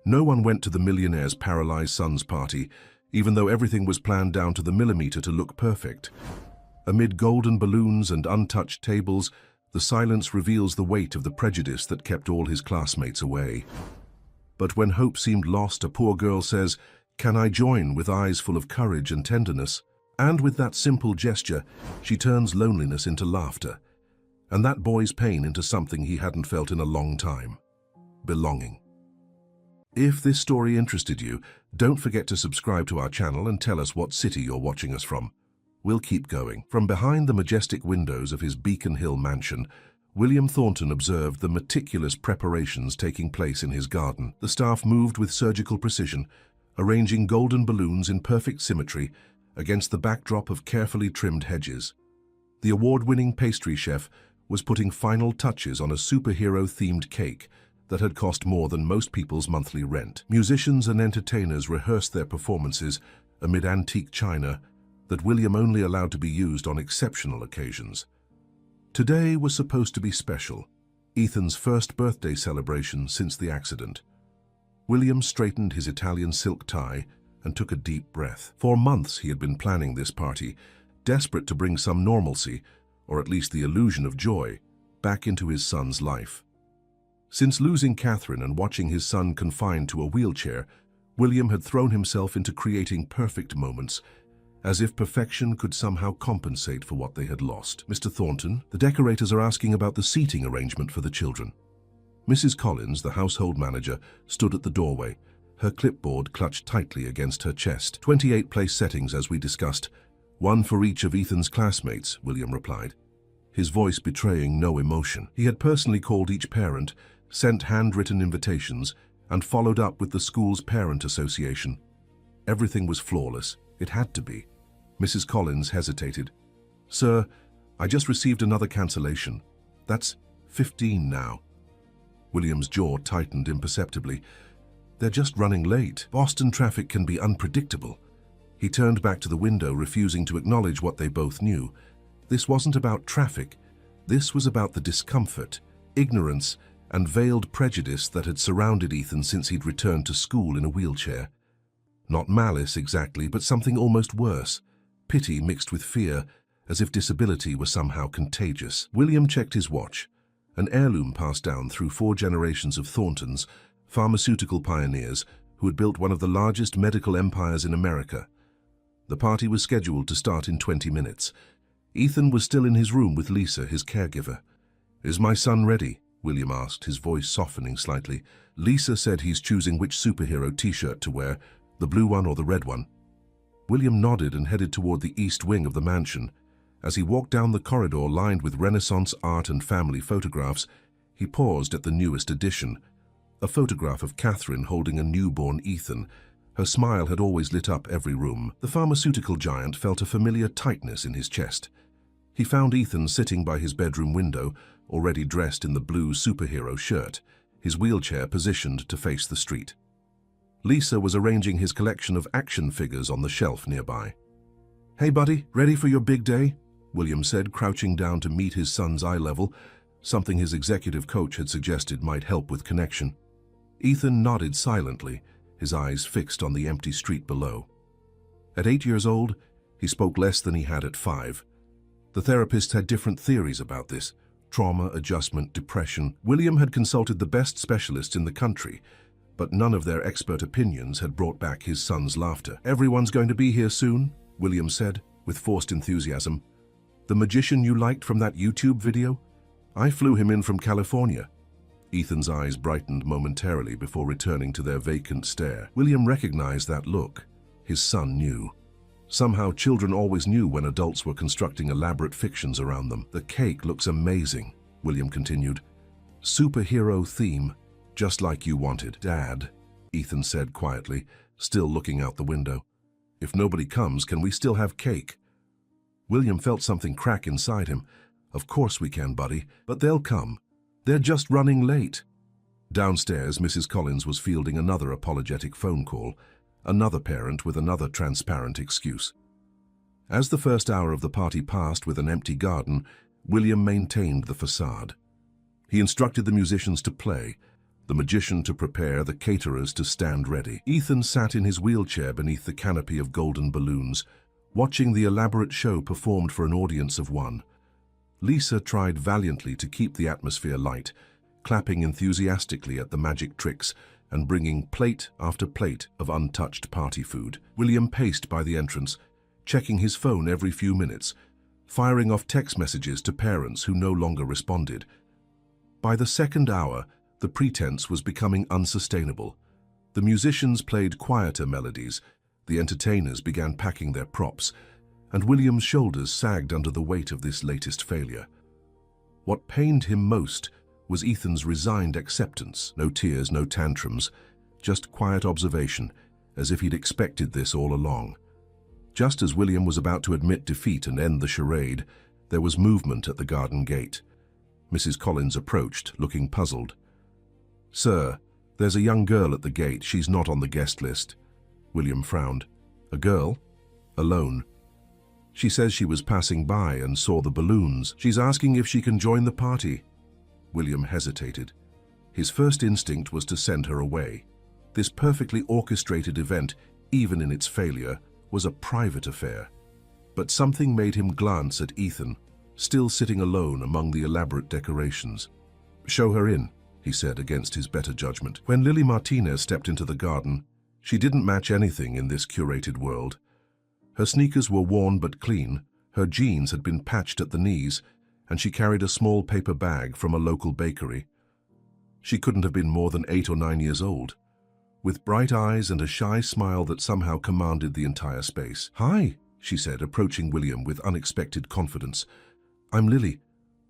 No one went to the Millionaire's Paralyzed son's party, even though everything was planned down to the millimeter to look perfect. Amid golden balloons and untouched tables, the silence reveals the weight of the prejudice that kept all his classmates away. But when hope seemed lost, a poor girl says, "Can I join?" with eyes full of courage and tenderness. And with that simple gesture, she turns loneliness into laughter, and that boy's pain into something he hadn't felt in a long time: belonging. If this story interested you, don't forget to subscribe to our channel and tell us what city you're watching us from. We'll keep going. From behind the majestic windows of his Beacon Hill mansion, William Thornton observed the meticulous preparations taking place in his garden. The staff moved with surgical precision, arranging golden balloons in perfect symmetry against the backdrop of carefully trimmed hedges. The award-winning pastry chef was putting final touches on a superhero-themed cake that had cost more than most people's monthly rent. Musicians and entertainers rehearsed their performances amid antique china that William only allowed to be used on exceptional occasions. Today was supposed to be special, Ethan's first birthday celebration since the accident. William straightened his Italian silk tie and took a deep breath. For months he had been planning this party, desperate to bring some normalcy, or at least the illusion of joy, back into his son's life. Since losing Catherine and watching his son confined to a wheelchair, William had thrown himself into creating perfect moments, as if perfection could somehow compensate for what they had lost. "Mr. Thornton, the decorators are asking about the seating arrangement for the children." Mrs. Collins, the household manager, stood at the doorway, her clipboard clutched tightly against her chest. 28 place settings, as we discussed. One for each of Ethan's classmates," William replied, his voice betraying no emotion. He had personally called each parent, sent handwritten invitations, and followed up with the school's parent association. Everything was flawless. It had to be. Mrs. Collins hesitated. "Sir, I just received another cancellation. That's 15 now." William's jaw tightened imperceptibly. "They're just running late. Boston traffic can be unpredictable." He turned back to the window, refusing to acknowledge what they both knew. This wasn't about traffic. This was about the discomfort, ignorance, and veiled prejudice that had surrounded Ethan since he'd returned to school in a wheelchair. Not malice exactly, but something almost worse. Pity mixed with fear, as if disability were somehow contagious. William checked his watch, an heirloom passed down through 4 generations of Thorntons, pharmaceutical pioneers who had built one of the largest medical empires in America. The party was scheduled to start in 20 minutes. Ethan was still in his room with Lisa, his caregiver. "Is my son ready?" William asked, his voice softening slightly. Lisa said he's choosing which superhero t-shirt to wear, the blue one or the red one. William nodded and headed toward the east wing of the mansion. As he walked down the corridor lined with Renaissance art and family photographs, he paused at the newest addition, a photograph of Catherine holding a newborn Ethan. Her smile had always lit up every room. The pharmaceutical giant felt a familiar tightness in his chest. He found Ethan sitting by his bedroom window, already dressed in the blue superhero shirt, his wheelchair positioned to face the street. Lisa was arranging his collection of action figures on the shelf nearby. "Hey buddy, ready for your big day?" William said, crouching down to meet his son's eye level, something his executive coach had suggested might help with connection. Ethan nodded silently, his eyes fixed on the empty street below. At 8 years old, he spoke less than he had at 5. The therapists had different theories about this: trauma, adjustment, depression. William had consulted the best specialists in the country, but none of their expert opinions had brought back his son's laughter. "Everyone's going to be here soon," William said, with forced enthusiasm. "The magician you liked from that YouTube video? I flew him in from California." Ethan's eyes brightened momentarily before returning to their vacant stare. William recognized that look. His son knew. Somehow children always knew when adults were constructing elaborate fictions around them. "The cake looks amazing," William continued. "Superhero theme, just like you wanted." "Dad," Ethan said quietly, still looking out the window, "if nobody comes, can we still have cake?" William felt something crack inside him. "Of course we can, buddy, but they'll come. They're just running late." Downstairs, Mrs. Collins was fielding another apologetic phone call, another parent with another transparent excuse. As the first hour of the party passed with an empty garden, William maintained the facade. He instructed the musicians to play, the magician to prepare, the caterers to stand ready. Ethan sat in his wheelchair beneath the canopy of golden balloons, watching the elaborate show performed for an audience of one. Lisa tried valiantly to keep the atmosphere light, clapping enthusiastically at the magic tricks and bringing plate after plate of untouched party food. William paced by the entrance, checking his phone every few minutes, firing off text messages to parents who no longer responded. By the second hour, the pretense was becoming unsustainable. The musicians played quieter melodies, the entertainers began packing their props, and William's shoulders sagged under the weight of this latest failure. What pained him most was Ethan's resigned acceptance. No tears, no tantrums, just quiet observation, as if he'd expected this all along. Just as William was about to admit defeat and end the charade, there was movement at the garden gate. Mrs. Collins approached, looking puzzled. "Sir, there's a young girl at the gate. She's not on the guest list." William frowned. "A girl? Alone?" "She says she was passing by and saw the balloons. She's asking if she can join the party." William hesitated. His first instinct was to send her away. This perfectly orchestrated event, even in its failure, was a private affair. But something made him glance at Ethan, still sitting alone among the elaborate decorations. "Show her in," he said against his better judgment. When Lily Martinez stepped into the garden, she didn't match anything in this curated world. Her sneakers were worn but clean, her jeans had been patched at the knees, and she carried a small paper bag from a local bakery. She couldn't have been more than 8 or 9 years old, with bright eyes and a shy smile that somehow commanded the entire space. "Hi," she said, approaching William with unexpected confidence. "I'm Lily.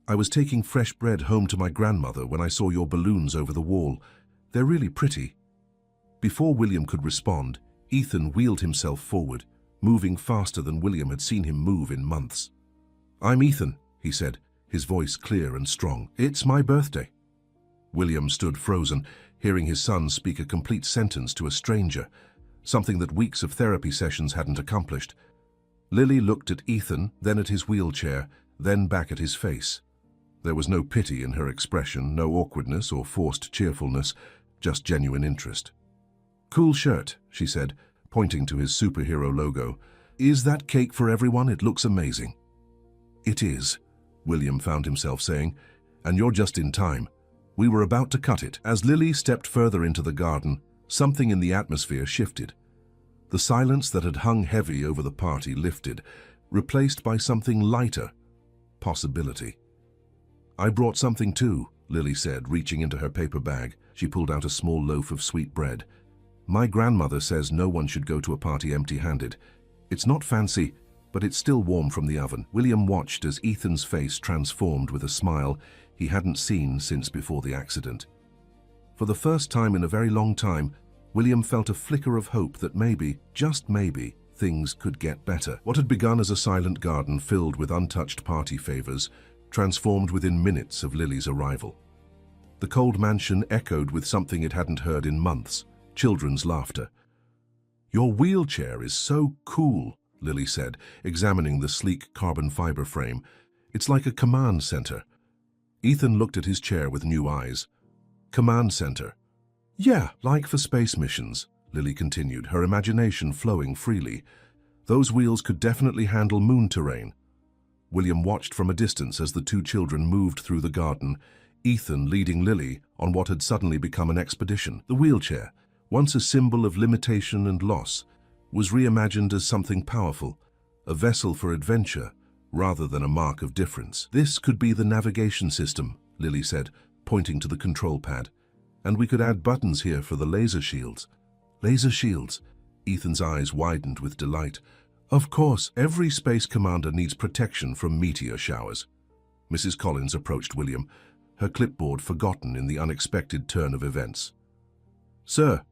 I was taking fresh bread home to my grandmother when I saw your balloons over the wall. They're really pretty." Before William could respond, Ethan wheeled himself forward, moving faster than William had seen him move in months. "I'm Ethan," he said, his voice clear and strong. "It's my birthday." William stood frozen, hearing his son speak a complete sentence to a stranger, something that weeks of therapy sessions hadn't accomplished. Lily looked at Ethan, then at his wheelchair, then back at his face. There was no pity in her expression, no awkwardness or forced cheerfulness, just genuine interest. "Cool shirt," she said, pointing to his superhero logo. "Is that cake for everyone? It looks amazing." "It is," William found himself saying, "and you're just in time. We were about to cut it." As Lily stepped further into the garden, something in the atmosphere shifted. The silence that had hung heavy over the party lifted, replaced by something lighter, possibility. "I brought something too," Lily said, reaching into her paper bag. She pulled out a small loaf of sweet bread. "My grandmother says no one should go to a party empty-handed. It's not fancy, but it's still warm from the oven." William watched as Ethan's face transformed with a smile he hadn't seen since before the accident. For the first time in a very long time, William felt a flicker of hope that maybe, just maybe, things could get better. What had begun as a silent garden filled with untouched party favors transformed within minutes of Lily's arrival. The cold mansion echoed with something it hadn't heard in months: children's laughter. "Your wheelchair is so cool," Lily said, examining the sleek carbon fiber frame. "It's like a command center." Ethan looked at his chair with new eyes. "Command center?" "Yeah, like for space missions," Lily continued, her imagination flowing freely. "Those wheels could definitely handle moon terrain." William watched from a distance as the two children moved through the garden, Ethan leading Lily on what had suddenly become an expedition. The wheelchair, once a symbol of limitation and loss, was reimagined as something powerful, a vessel for adventure rather than a mark of difference. "This could be the navigation system," Lily said, pointing to the control pad. "And we could add buttons here for the laser shields." "Laser shields?" Ethan's eyes widened with delight. "Of course, every space commander needs protection from meteor showers." Mrs. Collins approached William, her clipboard forgotten in the unexpected turn of events. "Sir,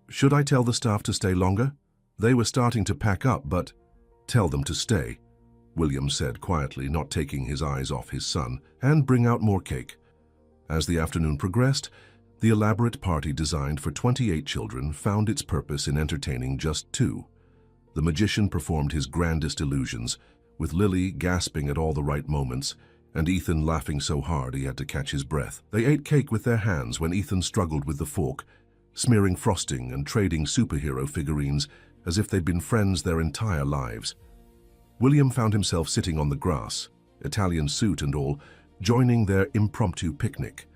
should I tell the staff to stay longer? They were starting to pack up, but—" "Tell them to stay," William said quietly, not taking his eyes off his son, "and bring out more cake." As the afternoon progressed, the elaborate party designed for 28 children found its purpose in entertaining just 2. The magician performed his grandest illusions, with Lily gasping at all the right moments, and Ethan laughing so hard he had to catch his breath. They ate cake with their hands when Ethan struggled with the fork, smearing frosting and trading superhero figurines as if they'd been friends their entire lives. William found himself sitting on the grass, Italian suit and all, joining their impromptu picnic.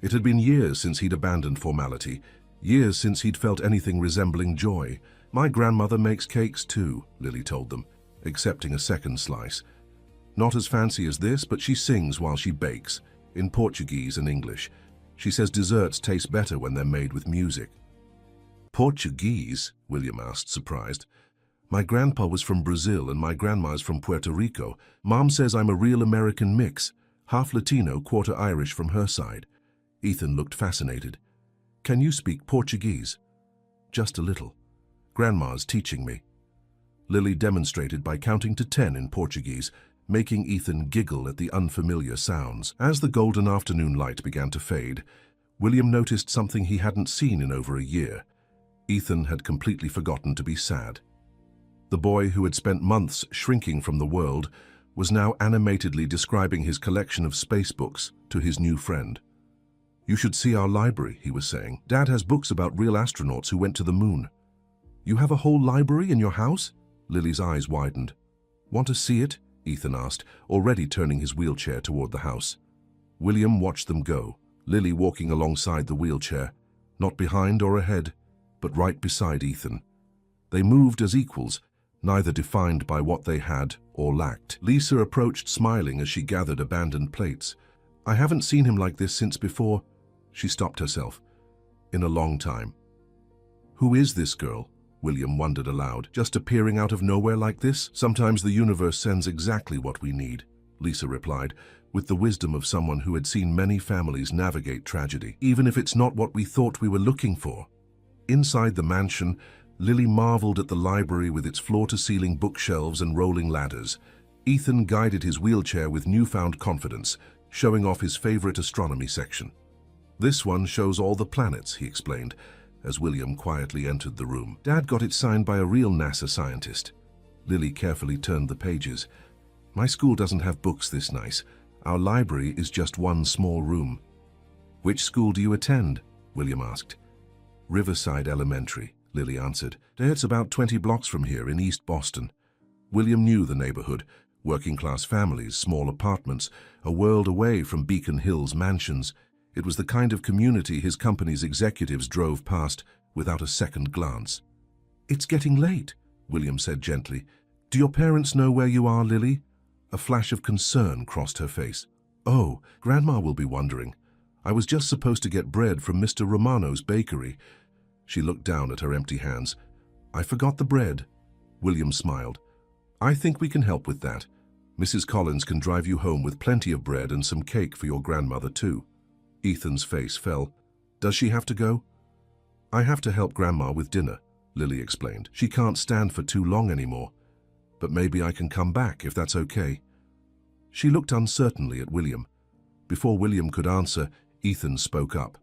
It had been years since he'd abandoned formality, years since he'd felt anything resembling joy. "My grandmother makes cakes too," Lily told them, accepting a second slice. "Not as fancy as this, but she sings while she bakes, in Portuguese and English. She says desserts taste better when they're made with music." "Portuguese?" William asked, surprised. "My grandpa was from Brazil and my grandma's from Puerto Rico. Mom says I'm a real American mix, half Latino, quarter Irish from her side." Ethan looked fascinated. "Can you speak Portuguese?" "Just a little. Grandma's teaching me." Lily demonstrated by counting to 10 in Portuguese, making Ethan giggle at the unfamiliar sounds. As the golden afternoon light began to fade, William noticed something he hadn't seen in over a year. Ethan had completely forgotten to be sad. The boy who had spent months shrinking from the world was now animatedly describing his collection of space books to his new friend. "You should see our library," he was saying. "Dad has books about real astronauts who went to the moon." "You have a whole library in your house?" Lily's eyes widened. "Want to see it?" Ethan asked, already turning his wheelchair toward the house. William watched them go, Lily walking alongside the wheelchair, not behind or ahead, but right beside Ethan. They moved as equals, neither defined by what they had or lacked. Lisa approached smiling as she gathered abandoned plates. "I haven't seen him like this since before," she stopped herself, "in a long time." "Who is this girl?" William wondered aloud. "Just appearing out of nowhere like this? Sometimes the universe sends exactly what we need," Lisa replied, with the wisdom of someone who had seen many families navigate tragedy, "even if it's not what we thought we were looking for." Inside the mansion, Lily marveled at the library with its floor-to-ceiling bookshelves and rolling ladders. Ethan guided his wheelchair with newfound confidence, showing off his favorite astronomy section. "This one shows all the planets," he explained, as William quietly entered the room. "Dad got it signed by a real NASA scientist." Lily carefully turned the pages. "My school doesn't have books this nice. Our library is just one small room." "Which school do you attend?" William asked. "Riverside Elementary," Lily answered. "It's about 20 blocks from here in East Boston." William knew the neighborhood, working-class families, small apartments, a world away from Beacon Hills mansions. It was the kind of community his company's executives drove past without a second glance. "It's getting late," William said gently. "Do your parents know where you are, Lily?" A flash of concern crossed her face. "Oh, Grandma will be wondering. I was just supposed to get bread from Mr. Romano's bakery." She looked down at her empty hands. "I forgot the bread." William smiled. "I think we can help with that. Mrs. Collins can drive you home with plenty of bread and some cake for your grandmother too." Ethan's face fell. "Does she have to go?" "I have to help Grandma with dinner," Lily explained. "She can't stand for too long anymore. But maybe I can come back if that's okay." She looked uncertainly at William. Before William could answer, Ethan spoke up.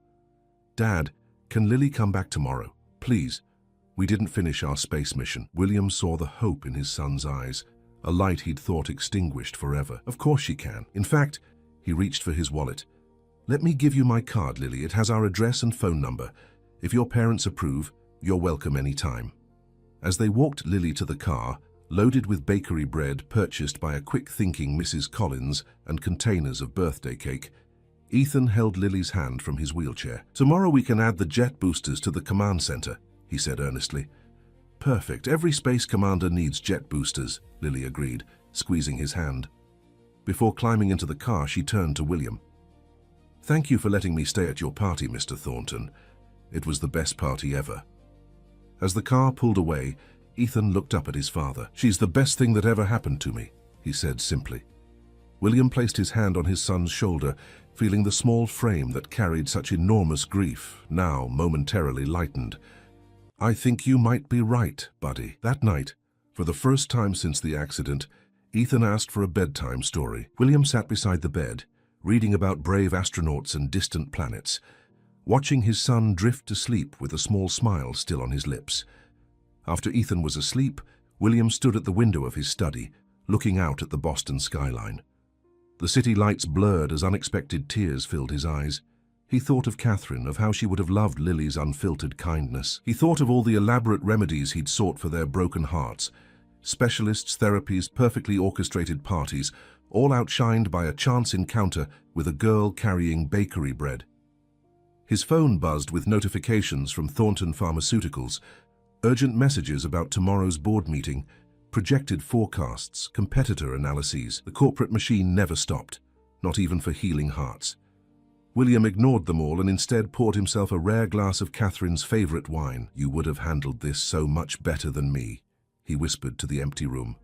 "Dad, can Lily come back tomorrow? Please. We didn't finish our space mission." William saw the hope in his son's eyes, a light he'd thought extinguished forever. "Of course she can. In fact," he reached for his wallet. "Let me give you my card, Lily. It has our address and phone number. If your parents approve, you're welcome any time." As they walked Lily to the car, loaded with bakery bread purchased by a quick-thinking Mrs. Collins and containers of birthday cake, Ethan held Lily's hand from his wheelchair. "Tomorrow we can add the jet boosters to the command center," he said earnestly. "Perfect. Every space commander needs jet boosters," Lily agreed, squeezing his hand. Before climbing into the car, she turned to William. "Thank you for letting me stay at your party, Mr. Thornton. It was the best party ever." As the car pulled away, Ethan looked up at his father. "She's the best thing that ever happened to me," he said simply. William placed his hand on his son's shoulder, feeling the small frame that carried such enormous grief, now momentarily lightened. "I think you might be right, buddy." That night, for the first time since the accident, Ethan asked for a bedtime story. William sat beside the bed, reading about brave astronauts and distant planets, watching his son drift to sleep with a small smile still on his lips. After Ethan was asleep, William stood at the window of his study, looking out at the Boston skyline. The city lights blurred as unexpected tears filled his eyes. He thought of Catherine, of how she would have loved Lily's unfiltered kindness. He thought of all the elaborate remedies he'd sought for their broken hearts. Specialists, therapies, perfectly orchestrated parties, all outshined by a chance encounter with a girl carrying bakery bread. His phone buzzed with notifications from Thornton Pharmaceuticals, urgent messages about tomorrow's board meeting, projected forecasts, competitor analyses. The corporate machine never stopped, not even for healing hearts. William ignored them all and instead poured himself a rare glass of Catherine's favorite wine. "You would have handled this so much better than me," he whispered to the empty room.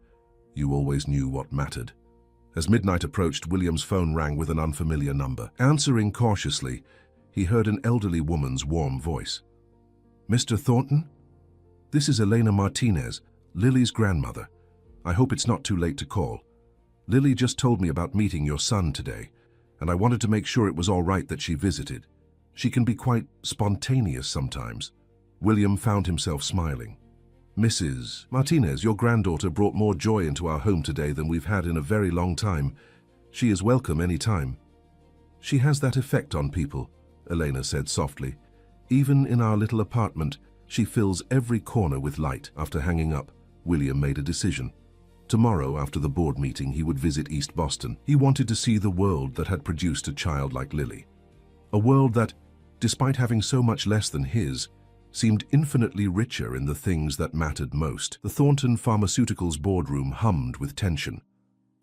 "You always knew what mattered." As midnight approached, William's phone rang with an unfamiliar number. Answering cautiously, he heard an elderly woman's warm voice. "Mr. Thornton? This is Elena Martinez, Lily's grandmother. I hope it's not too late to call. Lily just told me about meeting your son today, and I wanted to make sure it was all right that she visited. She can be quite spontaneous sometimes." William found himself smiling. "Mrs. Martinez, your granddaughter brought more joy into our home today than we've had in a very long time. She is welcome any time." "She has that effect on people," Elena said softly. "Even in our little apartment, she fills every corner with light." After hanging up, William made a decision. Tomorrow, after the board meeting, he would visit East Boston. He wanted to see the world that had produced a child like Lily. A world that, despite having so much less than his, seemed infinitely richer in the things that mattered most. The Thornton Pharmaceuticals boardroom hummed with tension.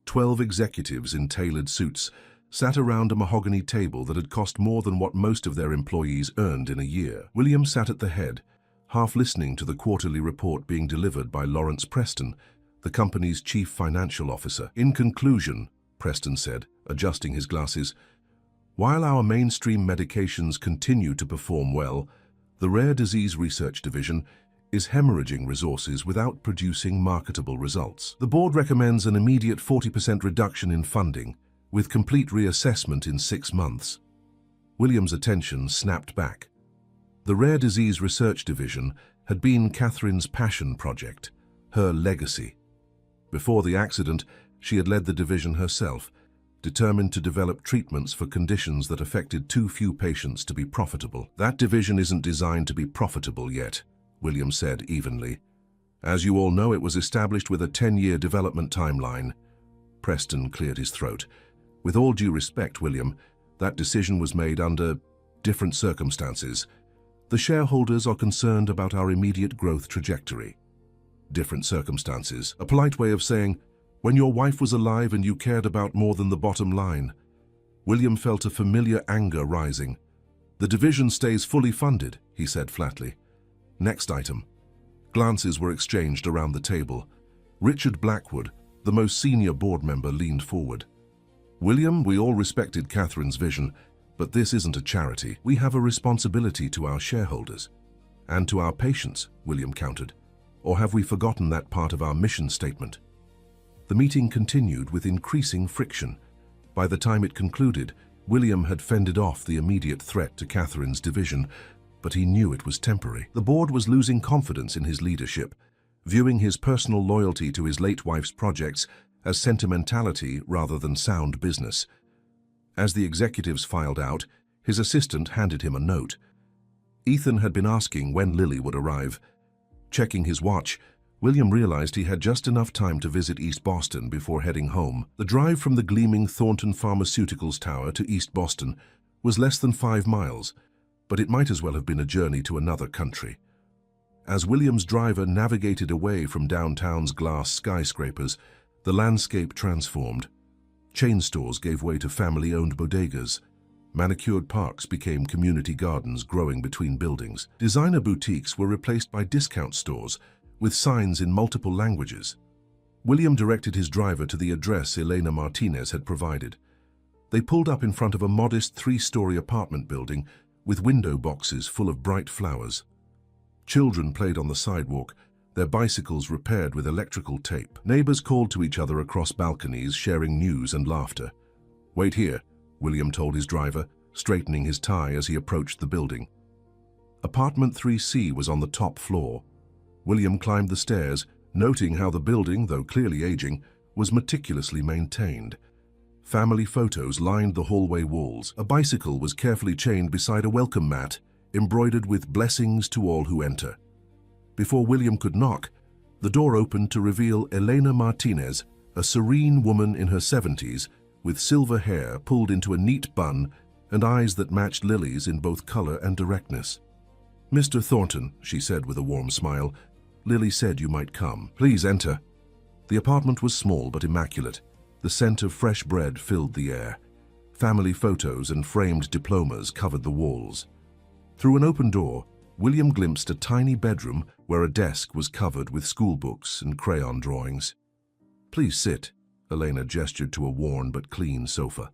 12 executives in tailored suits sat around a mahogany table that had cost more than what most of their employees earned in a year. William sat at the head, half listening to the quarterly report being delivered by Lawrence Preston, the company's chief financial officer. "In conclusion," Preston said, adjusting his glasses, "while our mainstream medications continue to perform well, the Rare Disease Research Division is hemorrhaging resources without producing marketable results. The board recommends an immediate 40% reduction in funding, with complete reassessment in 6 months." William's attention snapped back. The Rare Disease Research Division had been Catherine's passion project, her legacy. Before the accident, she had led the division herself, determined to develop treatments for conditions that affected too few patients to be profitable. "That division isn't designed to be profitable yet," William said evenly. "As you all know, it was established with a 10-year development timeline." Preston cleared his throat. "With all due respect, William, that decision was made under different circumstances. The shareholders are concerned about our immediate growth trajectory." Different circumstances. A polite way of saying, when your wife was alive and you cared about more than the bottom line. William felt a familiar anger rising. "The division stays fully funded," he said flatly. "Next item." Glances were exchanged around the table. Richard Blackwood, the most senior board member, leaned forward. "William, we all respected Catherine's vision, but this isn't a charity. We have a responsibility to our shareholders. And to our patients," William countered. "Or have we forgotten that part of our mission statement?" The meeting continued with increasing friction. By the time it concluded, William had fended off the immediate threat to Catherine's division, but he knew it was temporary. The board was losing confidence in his leadership, viewing his personal loyalty to his late wife's projects as sentimentality rather than sound business. As the executives filed out, his assistant handed him a note. Ethan had been asking when Lily would arrive. Checking his watch, William realized he had just enough time to visit East Boston before heading home. The drive from the gleaming Thornton Pharmaceuticals Tower to East Boston was less than 5 miles, but it might as well have been a journey to another country. As William's driver navigated away from downtown's glass skyscrapers, the landscape transformed. Chain stores gave way to family-owned bodegas. Manicured parks became community gardens growing between buildings. Designer boutiques were replaced by discount stores, with signs in multiple languages. William directed his driver to the address Elena Martinez had provided. They pulled up in front of a modest 3-story apartment building with window boxes full of bright flowers. Children played on the sidewalk, their bicycles repaired with electrical tape. Neighbors called to each other across balconies, sharing news and laughter. "Wait here," William told his driver, straightening his tie as he approached the building. Apartment 3C was on the top floor. William climbed the stairs, noting how the building, though clearly aging, was meticulously maintained. Family photos lined the hallway walls. A bicycle was carefully chained beside a welcome mat, embroidered with blessings to all who enter. Before William could knock, the door opened to reveal Elena Martinez, a serene woman in her 70s, with silver hair pulled into a neat bun and eyes that matched Lily's in both color and directness. "Mr. Thornton," she said with a warm smile, "Lily said you might come. Please enter." The apartment was small but immaculate. The scent of fresh bread filled the air. Family photos and framed diplomas covered the walls. Through an open door, William glimpsed a tiny bedroom where a desk was covered with school books and crayon drawings. "Please sit," Elena gestured to a worn but clean sofa.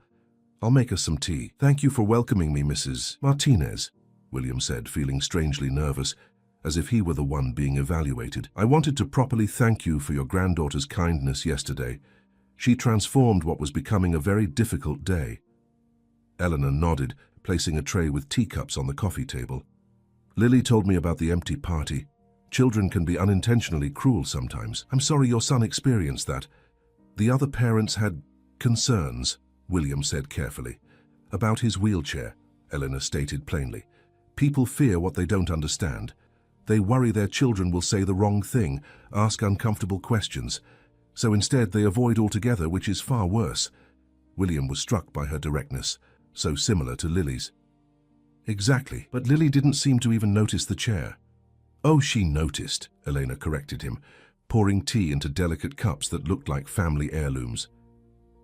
"I'll make us some tea." "Thank you for welcoming me, Mrs. Martinez," William said, feeling strangely nervous, as if he were the one being evaluated. "I wanted to properly thank you for your granddaughter's kindness yesterday. She transformed what was becoming a very difficult day." Eleanor nodded, placing a tray with teacups on the coffee table. "Lily told me about the empty party. Children can be unintentionally cruel sometimes. I'm sorry your son experienced that. The other parents had concerns," William said carefully. "About his wheelchair," Eleanor stated plainly. "People fear what they don't understand. They worry their children will say the wrong thing, ask uncomfortable questions. So instead they avoid altogether, which is far worse." William was struck by her directness, so similar to Lily's. "Exactly, but Lily didn't seem to even notice the chair." "Oh, she noticed," Elena corrected him, pouring tea into delicate cups that looked like family heirlooms.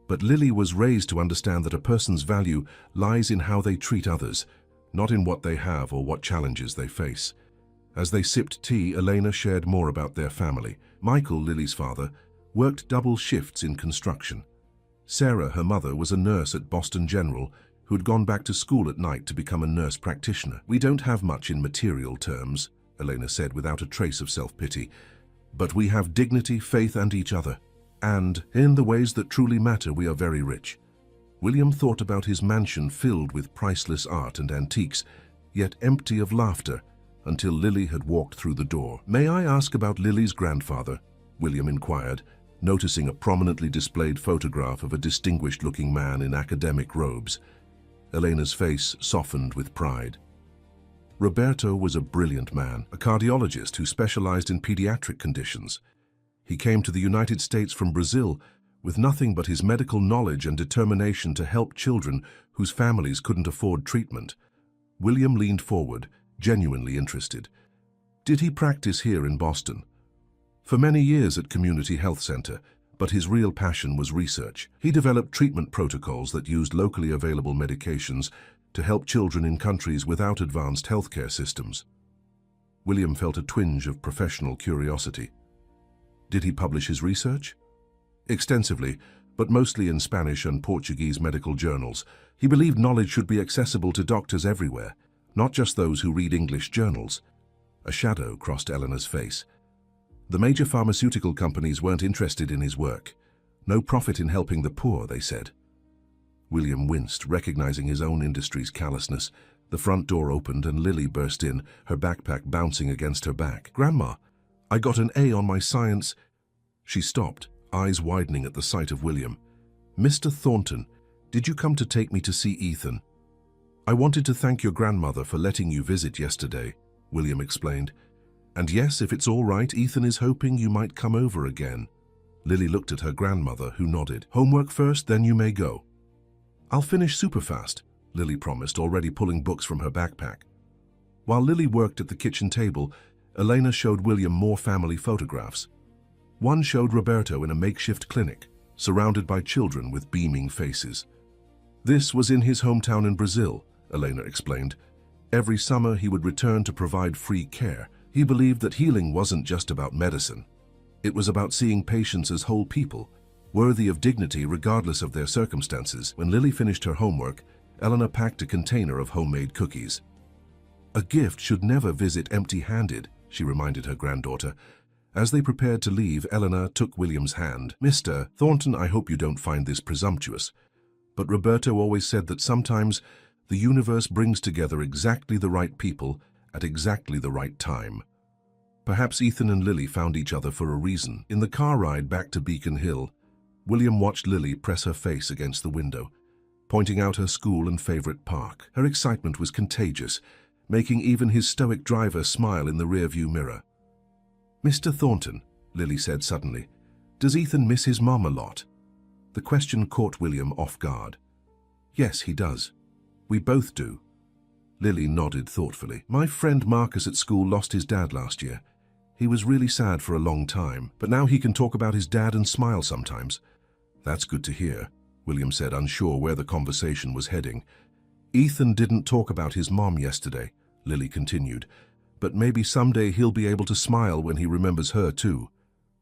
"But Lily was raised to understand that a person's value lies in how they treat others, not in what they have or what challenges they face." As they sipped tea, Elena shared more about their family. Michael, Lily's father, worked double shifts in construction. Sarah, her mother, was a nurse at Boston General who had gone back to school at night to become a nurse practitioner. "We don't have much in material terms," Elena said without a trace of self-pity, "but we have dignity, faith, and each other. And, in the ways that truly matter, we are very rich." William thought about his mansion filled with priceless art and antiques, yet empty of laughter, until Lily had walked through the door. "May I ask about Lily's grandfather?" William inquired, noticing a prominently displayed photograph of a distinguished-looking man in academic robes. Elena's face softened with pride. Roberto was a brilliant man, a cardiologist who specialized in pediatric conditions. He came to the United States from Brazil with nothing but his medical knowledge and determination to help children whose families couldn't afford treatment. William leaned forward, genuinely interested. "Did he practice here in Boston?" "For many years at Community Health Center, but his real passion was research. He developed treatment protocols that used locally available medications to help children in countries without advanced healthcare systems." William felt a twinge of professional curiosity. "Did he publish his research?" "Extensively, but mostly in Spanish and Portuguese medical journals. He believed knowledge should be accessible to doctors everywhere, not just those who read English journals." A shadow crossed Eleanor's face. "The major pharmaceutical companies weren't interested in his work. No profit in helping the poor, they said." William winced, recognizing his own industry's callousness. The front door opened and Lily burst in, her backpack bouncing against her back. "Grandma, I got an A on my science." She stopped, eyes widening at the sight of William. "Mr. Thornton, did you come to take me to see Ethan?" "I wanted to thank your grandmother for letting you visit yesterday," William explained. "And yes, if it's all right, Ethan is hoping you might come over again." Lily looked at her grandmother, who nodded. "Homework first, then you may go." "I'll finish super fast," Lily promised, already pulling books from her backpack. While Lily worked at the kitchen table, Elena showed William more family photographs. One showed Roberto in a makeshift clinic, surrounded by children with beaming faces. "This was in his hometown in Brazil," Elena explained. "Every summer he would return to provide free care. He believed that healing wasn't just about medicine. It was about seeing patients as whole people, worthy of dignity regardless of their circumstances." When Lily finished her homework, Eleanor packed a container of homemade cookies. "A gift should never visit empty-handed," she reminded her granddaughter. As they prepared to leave, Eleanor took William's hand. "Mr. Thornton, I hope you don't find this presumptuous, but Roberto always said that sometimes the universe brings together exactly the right people at exactly the right time." Perhaps Ethan and Lily found each other for a reason. In the car ride back to Beacon Hill, William watched Lily press her face against the window, pointing out her school and favorite park. Her excitement was contagious, making even his stoic driver smile in the rearview mirror. "Mr. Thornton," Lily said suddenly, "does Ethan miss his mom a lot?" The question caught William off guard. "Yes, he does. We both do." Lily nodded thoughtfully. "My friend Marcus at school lost his dad last year. He was really sad for a long time, but now he can talk about his dad and smile sometimes." "That's good to hear," William said, unsure where the conversation was heading. "Ethan didn't talk about his mom yesterday," Lily continued, "but maybe someday he'll be able to smile when he remembers her too."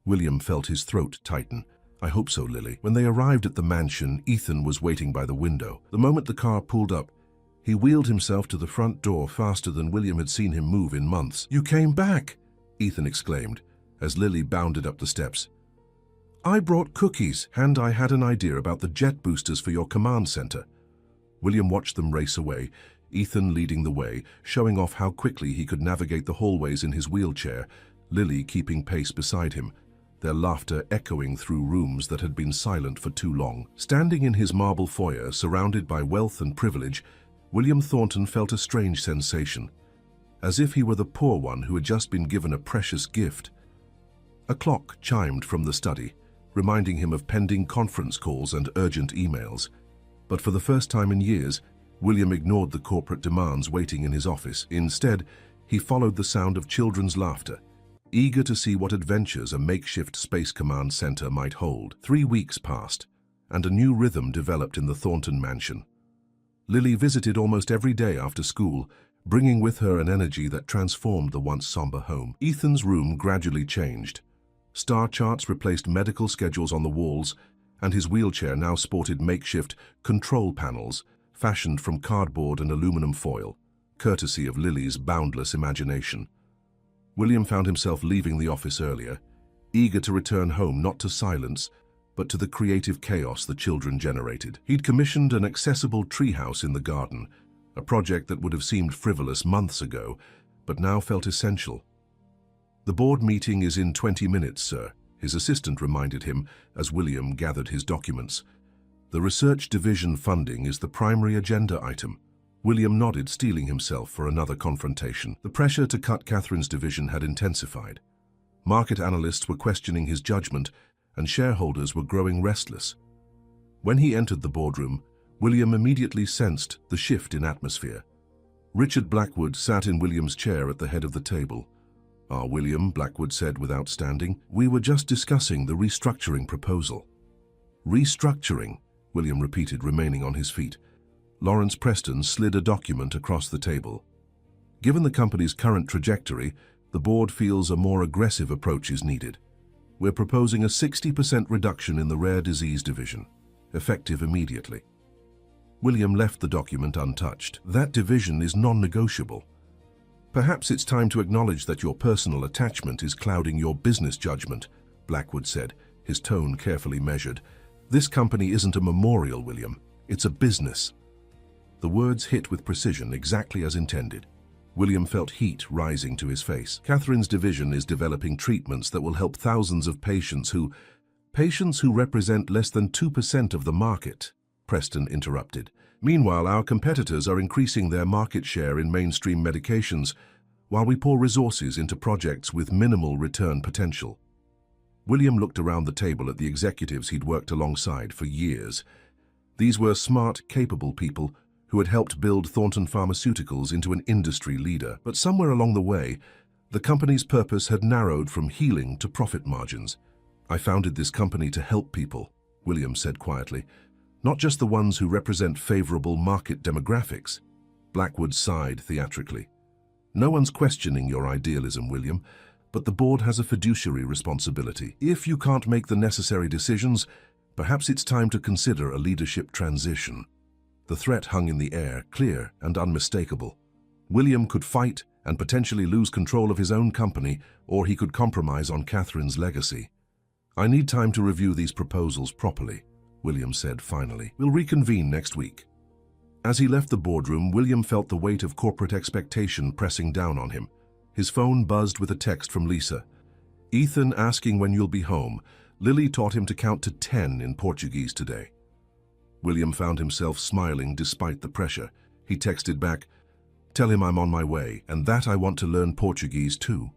William felt his throat tighten. "I hope so, Lily." When they arrived at the mansion, Ethan was waiting by the window. The moment the car pulled up, he wheeled himself to the front door faster than William had seen him move in months. "You came back!" Ethan exclaimed, as Lily bounded up the steps. "I brought cookies, and I had an idea about the jet boosters for your command center." William watched them race away, Ethan leading the way, showing off how quickly he could navigate the hallways in his wheelchair, Lily keeping pace beside him, their laughter echoing through rooms that had been silent for too long. Standing in his marble foyer, surrounded by wealth and privilege, William Thornton felt a strange sensation, as if he were the poor one who had just been given a precious gift. A clock chimed from the study, reminding him of pending conference calls and urgent emails. But for the first time in years, William ignored the corporate demands waiting in his office. Instead, he followed the sound of children's laughter, eager to see what adventures a makeshift Space Command Center might hold. 3 weeks passed, and a new rhythm developed in the Thornton mansion. Lily visited almost every day after school, bringing with her an energy that transformed the once somber home. Ethan's room gradually changed. Star charts replaced medical schedules on the walls, and his wheelchair now sported makeshift control panels fashioned from cardboard and aluminum foil, courtesy of Lily's boundless imagination. William found himself leaving the office earlier, eager to return home not to silence, but to the creative chaos the children generated. He'd commissioned an accessible treehouse in the garden, a project that would have seemed frivolous months ago, but now felt essential. "The board meeting is in 20 minutes, sir," his assistant reminded him as William gathered his documents. "The research division funding is the primary agenda item." William nodded, steeling himself for another confrontation. The pressure to cut Catherine's division had intensified. Market analysts were questioning his judgment, and shareholders were growing restless. When he entered the boardroom, William immediately sensed the shift in atmosphere. Richard Blackwood sat in William's chair at the head of the table. "Ah, William," Blackwood said without standing, "we were just discussing the restructuring proposal." "Restructuring," William repeated, remaining on his feet. Lawrence Preston slid a document across the table. "Given the company's current trajectory, the board feels a more aggressive approach is needed. We're proposing a 60% reduction in the rare disease division, effective immediately." William left the document untouched. "That division is non-negotiable. Perhaps it's time to acknowledge that your personal attachment is clouding your business judgment," Blackwood said, his tone carefully measured. "This company isn't a memorial, William. It's a business." The words hit with precision, exactly as intended. William felt heat rising to his face. "Catherine's division is developing treatments that will help thousands of patients who represent less than 2% of the market," Preston interrupted. "Meanwhile, our competitors are increasing their market share in mainstream medications, while we pour resources into projects with minimal return potential." William looked around the table at the executives he'd worked alongside for years. These were smart, capable people who had helped build Thornton Pharmaceuticals into an industry leader. But somewhere along the way, the company's purpose had narrowed from healing to profit margins. "I founded this company to help people," William said quietly, "not just the ones who represent favorable market demographics." Blackwood sighed theatrically. "No one's questioning your idealism, William, but the board has a fiduciary responsibility. If you can't make the necessary decisions, perhaps it's time to consider a leadership transition." The threat hung in the air, clear and unmistakable. William could fight and potentially lose control of his own company, or he could compromise on Catherine's legacy. "I need time to review these proposals properly," William said finally. "We'll reconvene next week." As he left the boardroom, William felt the weight of corporate expectation pressing down on him. His phone buzzed with a text from Lisa. "Ethan asking when you'll be home. Lily taught him to count to 10 in Portuguese today. William found himself smiling despite the pressure. He texted back, "Tell him I'm on my way, and that I want to learn Portuguese too."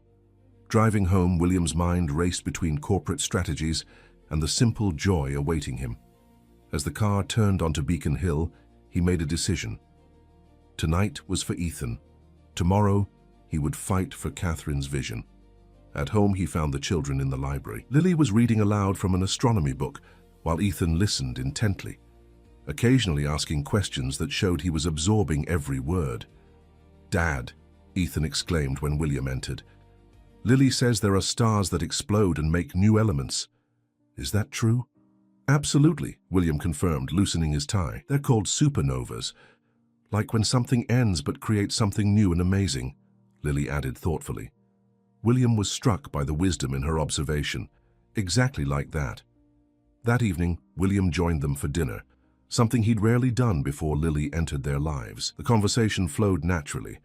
Driving home, William's mind raced between corporate strategies and the simple joy awaiting him. As the car turned onto Beacon Hill, he made a decision. Tonight was for Ethan. Tomorrow, he would fight for Catherine's vision. At home, he found the children in the library. Lily was reading aloud from an astronomy book, while Ethan listened intently, occasionally asking questions that showed he was absorbing every word. "Dad," Ethan exclaimed when William entered. "Lily says there are stars that explode and make new elements. Is that true?" "Absolutely," William confirmed, loosening his tie. "They're called supernovas. Like when something ends but creates something new and amazing," Lily added thoughtfully. William was struck by the wisdom in her observation. Exactly like that. That evening, William joined them for dinner, something he'd rarely done before Lily entered their lives. The conversation flowed naturally,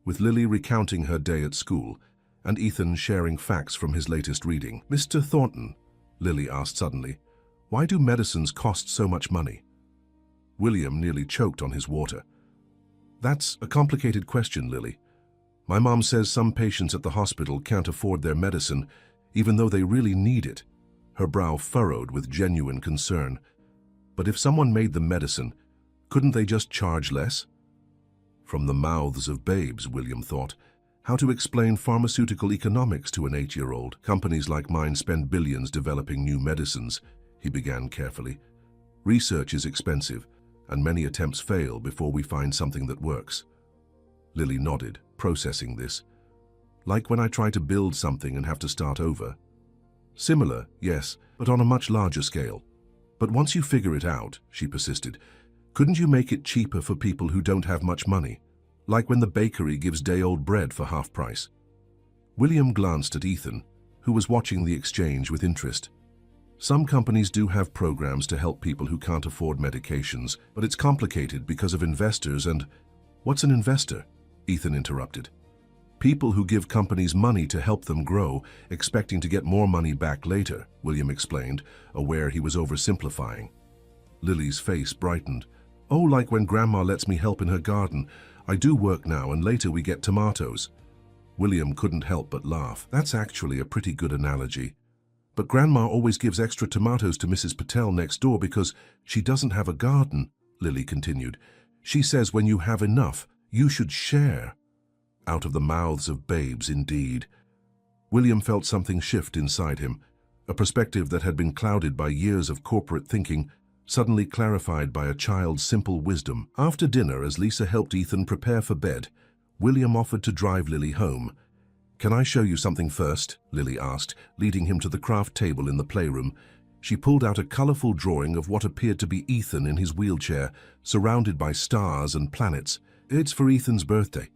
with Lily recounting her day at school and Ethan sharing facts from his latest reading. "Mr. Thornton," Lily asked suddenly, "why do medicines cost so much money?" William nearly choked on his water. "That's a complicated question, Lily. My mom says some patients at the hospital can't afford their medicine, even though they really need it." Her brow furrowed with genuine concern. "But if someone made the medicine, couldn't they just charge less?" From the mouths of babes, William thought. How to explain pharmaceutical economics to an 8-year-old? "Companies like mine spend billions developing new medicines," he began carefully. "Research is expensive, and many attempts fail before we find something that works." Lily nodded, processing this. "Like when I try to build something and have to start over?" "Similar, yes, but on a much larger scale." "But once you figure it out," she persisted, "couldn't you make it cheaper for people who don't have much money? Like when the bakery gives day-old bread for half price?" William glanced at Ethan, who was watching the exchange with interest. "Some companies do have programs to help people who can't afford medications, but it's complicated because of investors and—" "What's an investor?" Ethan interrupted. "People who give companies money to help them grow, expecting to get more money back later," William explained, aware he was oversimplifying. Lily's face brightened. "Oh, like when Grandma lets me help in her garden. I do work now and later we get tomatoes." William couldn't help but laugh. "That's actually a pretty good analogy. But Grandma always gives extra tomatoes to Mrs. Patel next door because she doesn't have a garden," Lily continued. "She says when you have enough, you should share." Out of the mouths of babes, indeed. William felt something shift inside him, a perspective that had been clouded by years of corporate thinking, suddenly clarified by a child's simple wisdom. After dinner, as Lisa helped Ethan prepare for bed, William offered to drive Lily home. "Can I show you something first?" Lily asked, leading him to the craft table in the playroom. She pulled out a colorful drawing of what appeared to be Ethan in his wheelchair, surrounded by stars and planets. "It's for Ethan's birthday.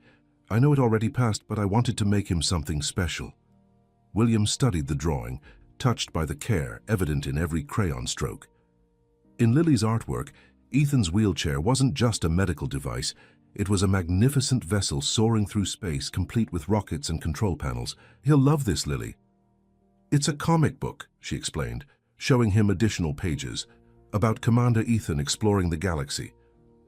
I know it already passed, but I wanted to make him something special." William studied the drawing, touched by the care evident in every crayon stroke. In Lily's artwork, Ethan's wheelchair wasn't just a medical device. It was a magnificent vessel soaring through space, complete with rockets and control panels. "He'll love this, Lily." "It's a comic book," she explained, showing him additional pages, about Commander Ethan exploring the galaxy.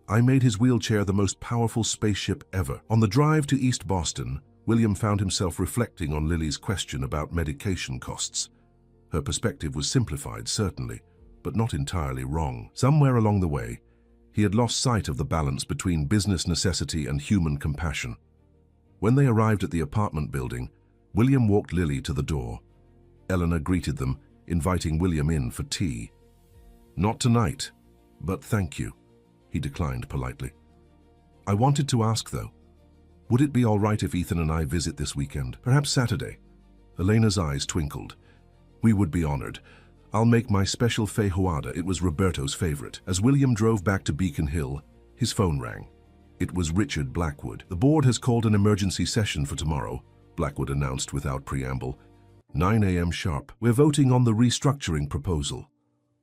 "I made his wheelchair the most powerful spaceship ever." On the drive to East Boston, William found himself reflecting on Lily's question about medication costs. Her perspective was simplified, certainly, but not entirely wrong. Somewhere along the way, he had lost sight of the balance between business necessity and human compassion. When they arrived at the apartment building, William walked Lily to the door. Eleanor greeted them, inviting William in for tea. "Not tonight, but thank you," he declined politely. "I wanted to ask, though, would it be all right if Ethan and I visit this weekend? Perhaps Saturday?" Elena's eyes twinkled. "We would be honored. I'll make my special feijoada. It was Roberto's favorite." As William drove back to Beacon Hill, his phone rang. It was Richard Blackwood. "The board has called an emergency session for tomorrow," Blackwood announced without preamble. 9 a.m. sharp. "We're voting on the restructuring proposal."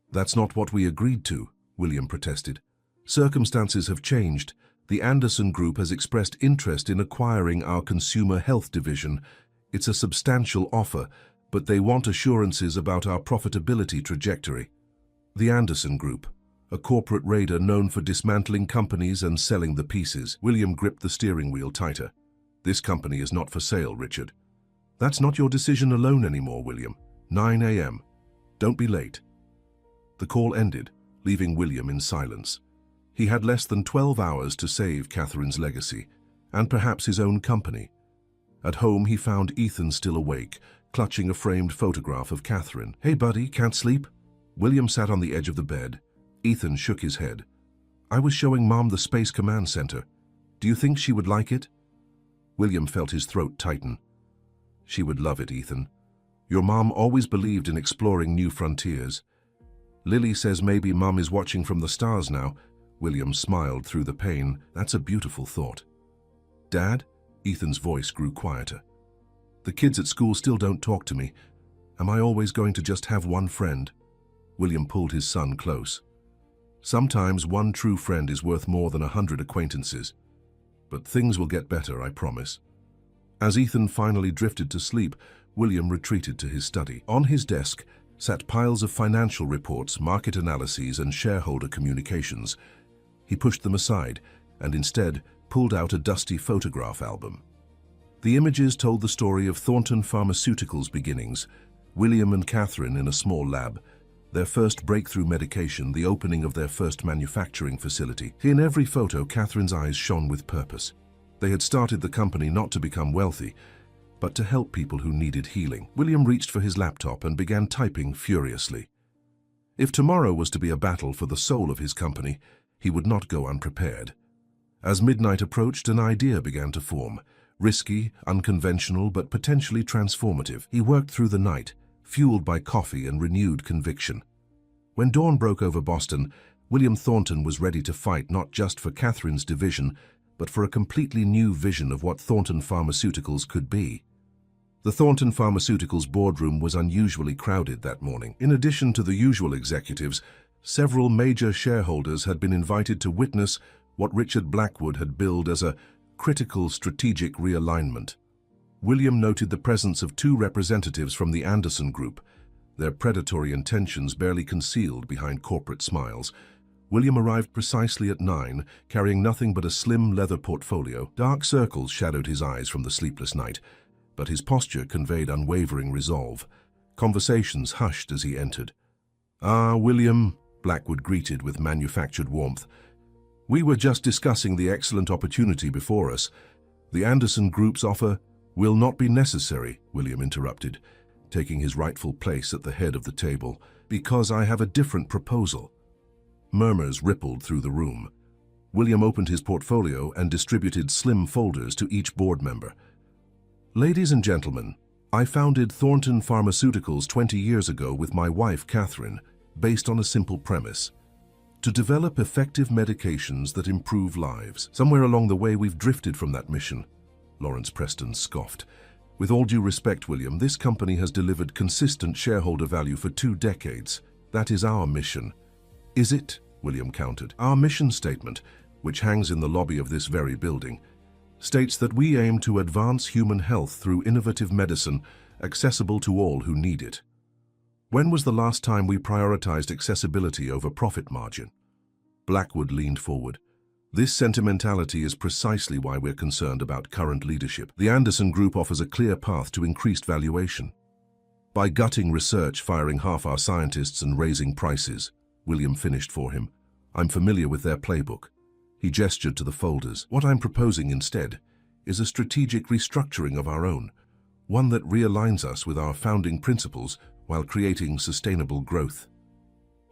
"That's not what we agreed to," William protested. "Circumstances have changed. The Anderson Group has expressed interest in acquiring our consumer health division. It's a substantial offer, but they want assurances about our profitability trajectory. The Anderson Group, a corporate raider known for dismantling companies and selling the pieces. William gripped the steering wheel tighter. This company is not for sale, Richard. That's not your decision alone anymore, William. 9 a.m. Don't be late. The call ended, leaving William in silence. He had less than 12 hours to save Catherine's legacy, and perhaps his own company. At home, he found Ethan still awake, clutching a framed photograph of Catherine. "Hey, buddy, can't sleep?" William sat on the edge of the bed. Ethan shook his head. "I was showing Mom the Space Command Center. Do you think she would like it?" William felt his throat tighten. "She would love it, Ethan. Your mom always believed in exploring new frontiers. Lily says maybe Mom is watching from the stars now." William smiled through the pain. "That's a beautiful thought." "Dad?" Ethan's voice grew quieter. "The kids at school still don't talk to me. Am I always going to just have one friend?" William pulled his son close. "Sometimes one true friend is worth more than 100 acquaintances. But things will get better, I promise." As Ethan finally drifted to sleep, William retreated to his study. On his desk sat piles of financial reports, market analyses, and shareholder communications. He pushed them aside and instead pulled out a dusty photograph album. The images told the story of Thornton Pharmaceuticals' beginnings, William and Catherine in a small lab, their first breakthrough medication, the opening of their first manufacturing facility. In every photo, Catherine's eyes shone with purpose. They had started the company not to become wealthy, but to help people who needed healing. William reached for his laptop and began typing furiously. If tomorrow was to be a battle for the soul of his company, he would not go unprepared. As midnight approached, an idea began to form. Risky, unconventional, but potentially transformative. He worked through the night, fueled by coffee and renewed conviction. When dawn broke over Boston, William Thornton was ready to fight not just for Catherine's division, but for a completely new vision of what Thornton Pharmaceuticals could be. The Thornton Pharmaceuticals boardroom was unusually crowded that morning. In addition to the usual executives, several major shareholders had been invited to witness what Richard Blackwood had billed as a critical strategic realignment. William noted the presence of 2 representatives from the Anderson Group, their predatory intentions barely concealed behind corporate smiles. William arrived precisely at 9, carrying nothing but a slim leather portfolio. Dark circles shadowed his eyes from the sleepless night, but his posture conveyed unwavering resolve. Conversations hushed as he entered. "Ah, William," Blackwood greeted with manufactured warmth. "We were just discussing the excellent opportunity before us. The Anderson Group's offer will not be necessary," William interrupted, taking his rightful place at the head of the table, "because I have a different proposal." Murmurs rippled through the room. William opened his portfolio and distributed slim folders to each board member. "Ladies and gentlemen, I founded Thornton Pharmaceuticals 20 years ago with my wife, Catherine, based on a simple premise: to develop effective medications that improve lives. Somewhere along the way, we've drifted from that mission." Lawrence Preston scoffed. "With all due respect, William, this company has delivered consistent shareholder value for 2 decades. That is our mission." "Is it?" William countered. "Our mission statement, which hangs in the lobby of this very building, states that we aim to advance human health through innovative medicine accessible to all who need it. When was the last time we prioritized accessibility over profit margin?" Blackwood leaned forward. "This sentimentality is precisely why we're concerned about current leadership. The Anderson Group offers a clear path to increased valuation. By gutting research, firing half our scientists, and raising prices," William finished for him. "I'm familiar with their playbook." He gestured to the folders. "What I'm proposing instead is a strategic restructuring of our own, one that realigns us with our founding principles while creating sustainable growth."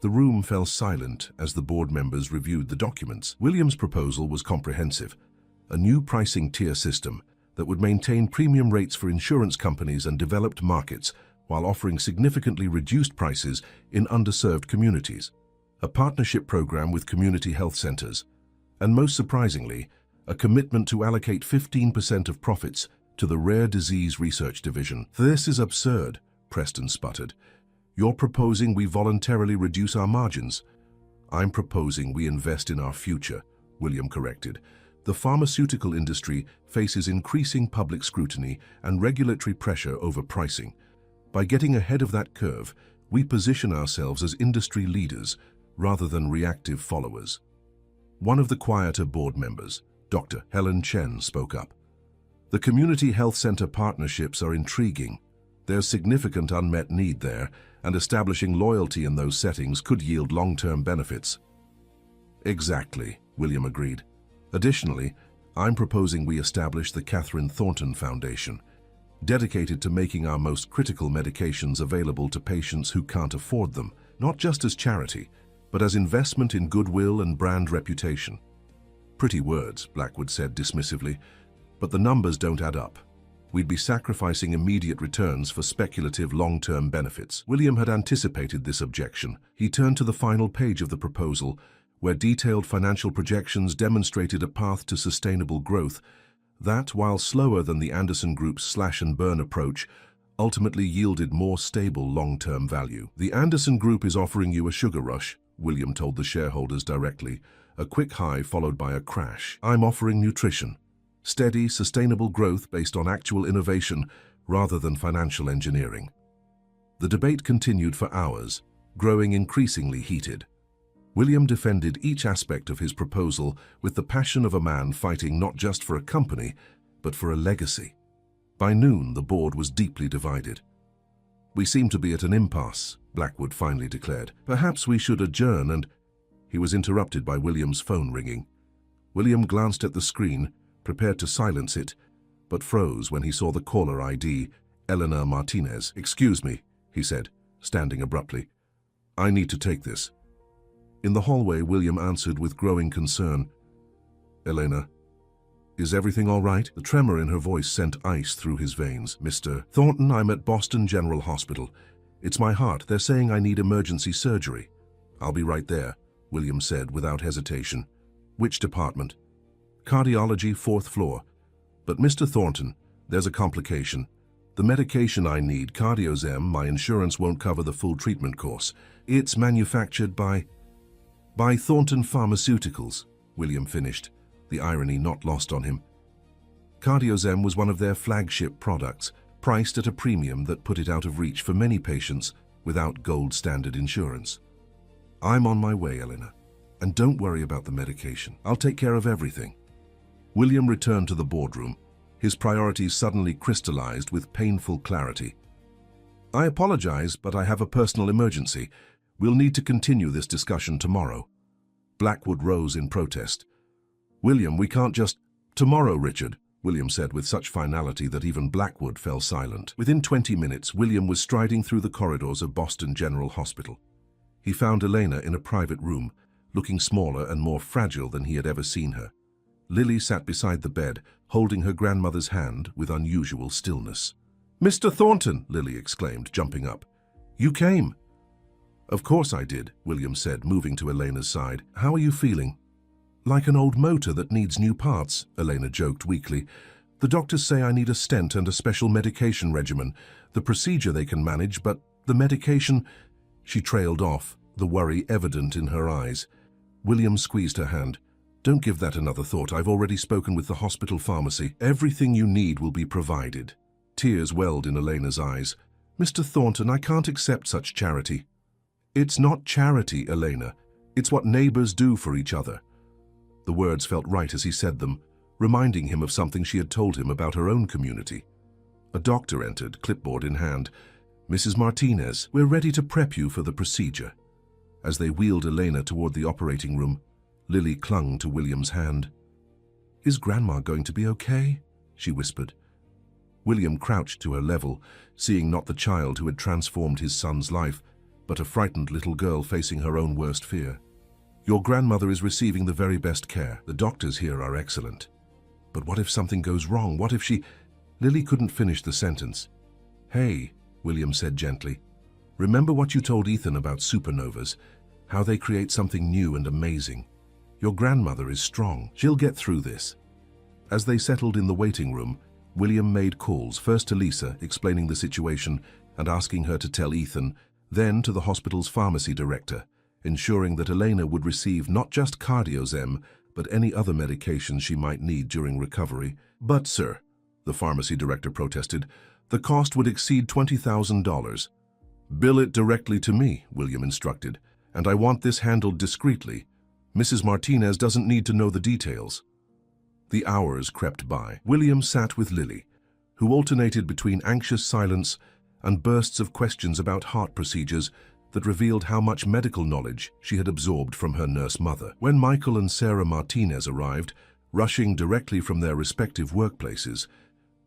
The room fell silent as the board members reviewed the documents. William's proposal was comprehensive: a new pricing tier system that would maintain premium rates for insurance companies and developed markets while offering significantly reduced prices in underserved communities, a partnership program with community health centers, and most surprisingly, a commitment to allocate 15% of profits to the Rare Disease Research Division. "This is absurd," Preston sputtered. "You're proposing we voluntarily reduce our margins." "I'm proposing we invest in our future," William corrected. "The pharmaceutical industry faces increasing public scrutiny and regulatory pressure over pricing. By getting ahead of that curve, we position ourselves as industry leaders rather than reactive followers. One of the quieter board members, Dr. Helen Chen, spoke up. The community health center partnerships are intriguing. There's significant unmet need there, and establishing loyalty in those settings could yield long-term benefits. Exactly, William agreed. Additionally, I'm proposing we establish the Catherine Thornton Foundation, dedicated to making our most critical medications available to patients who can't afford them, not just as charity, but as investment in goodwill and brand reputation. Pretty words, Blackwood said dismissively, but the numbers don't add up. We'd be sacrificing immediate returns for speculative long-term benefits. William had anticipated this objection. He turned to the final page of the proposal, where detailed financial projections demonstrated a path to sustainable growth that, while slower than the Anderson Group's slash-and-burn approach, ultimately yielded more stable long-term value. The Anderson Group is offering you a sugar rush, William told the shareholders directly, a quick high followed by a crash. I'm offering nutrition. Steady, sustainable growth based on actual innovation rather than financial engineering. The debate continued for hours, growing increasingly heated. William defended each aspect of his proposal with the passion of a man fighting not just for a company, but for a legacy. By noon, the board was deeply divided. We seem to be at an impasse, Blackwood finally declared. Perhaps we should adjourn and... He was interrupted by William's phone ringing. William glanced at the screen, prepared to silence it, but froze when he saw the caller ID, Eleanor Martinez. "Excuse me," he said, standing abruptly. "I need to take this." In the hallway, William answered with growing concern. "Elena, is everything all right?" The tremor in her voice sent ice through his veins. "Mr. Thornton, I'm at Boston General Hospital. It's my heart. They're saying I need emergency surgery." "I'll be right there," William said without hesitation. "Which department?" "Cardiology, 4th floor. But Mr. Thornton, there's a complication. The medication I need, Cardiozem, my insurance won't cover the full treatment course. It's manufactured by Thornton Pharmaceuticals," William finished, the irony not lost on him. Cardiozem was one of their flagship products, priced at a premium that put it out of reach for many patients without gold standard insurance. "I'm on my way, Eleanor. And don't worry about the medication. I'll take care of everything." William returned to the boardroom, his priorities suddenly crystallized with painful clarity. "I apologize, but I have a personal emergency. We'll need to continue this discussion tomorrow." Blackwood rose in protest. "William, we can't just—" "Tomorrow, Richard," William said with such finality that even Blackwood fell silent. Within 20 minutes, William was striding through the corridors of Boston General Hospital. He found Elena in a private room, looking smaller and more fragile than he had ever seen her. Lily sat beside the bed, holding her grandmother's hand with unusual stillness. "Mr. Thornton!" Lily exclaimed, jumping up. "You came!" "Of course I did," William said, moving to Elena's side. "How are you feeling?" "Like an old motor that needs new parts," Elena joked weakly. "The doctors say I need a stent and a special medication regimen. The procedure they can manage, but the medication—" She trailed off, the worry evident in her eyes. William squeezed her hand. "Don't give that another thought. I've already spoken with the hospital pharmacy. Everything you need will be provided." Tears welled in Elena's eyes. "Mr. Thornton, I can't accept such charity." "It's not charity, Elena. It's what neighbors do for each other." The words felt right as he said them, reminding him of something she had told him about her own community. A doctor entered, clipboard in hand. "Mrs. Martinez, we're ready to prep you for the procedure." As they wheeled Elena toward the operating room, Lily clung to William's hand. "Is Grandma going to be okay?" she whispered. William crouched to her level, seeing not the child who had transformed his son's life, but a frightened little girl facing her own worst fear. "Your grandmother is receiving the very best care. The doctors here are excellent. But what if something goes wrong? What if she—" Lily couldn't finish the sentence. "Hey," William said gently. "Remember what you told Ethan about supernovas, how they create something new and amazing. Your grandmother is strong. She'll get through this." As they settled in the waiting room, William made calls, first to Lisa, explaining the situation and asking her to tell Ethan, then to the hospital's pharmacy director, ensuring that Elena would receive not just Cardiozem, but any other medications she might need during recovery. "But, sir," the pharmacy director protested, The cost would exceed $20,000. Bill it directly to me, William instructed, and I want this handled discreetly. Mrs. Martinez doesn't need to know the details. The hours crept by. William sat with Lily, who alternated between anxious silence and bursts of questions about heart procedures that revealed how much medical knowledge she had absorbed from her nurse mother. When Michael and Sarah Martinez arrived, rushing directly from their respective workplaces,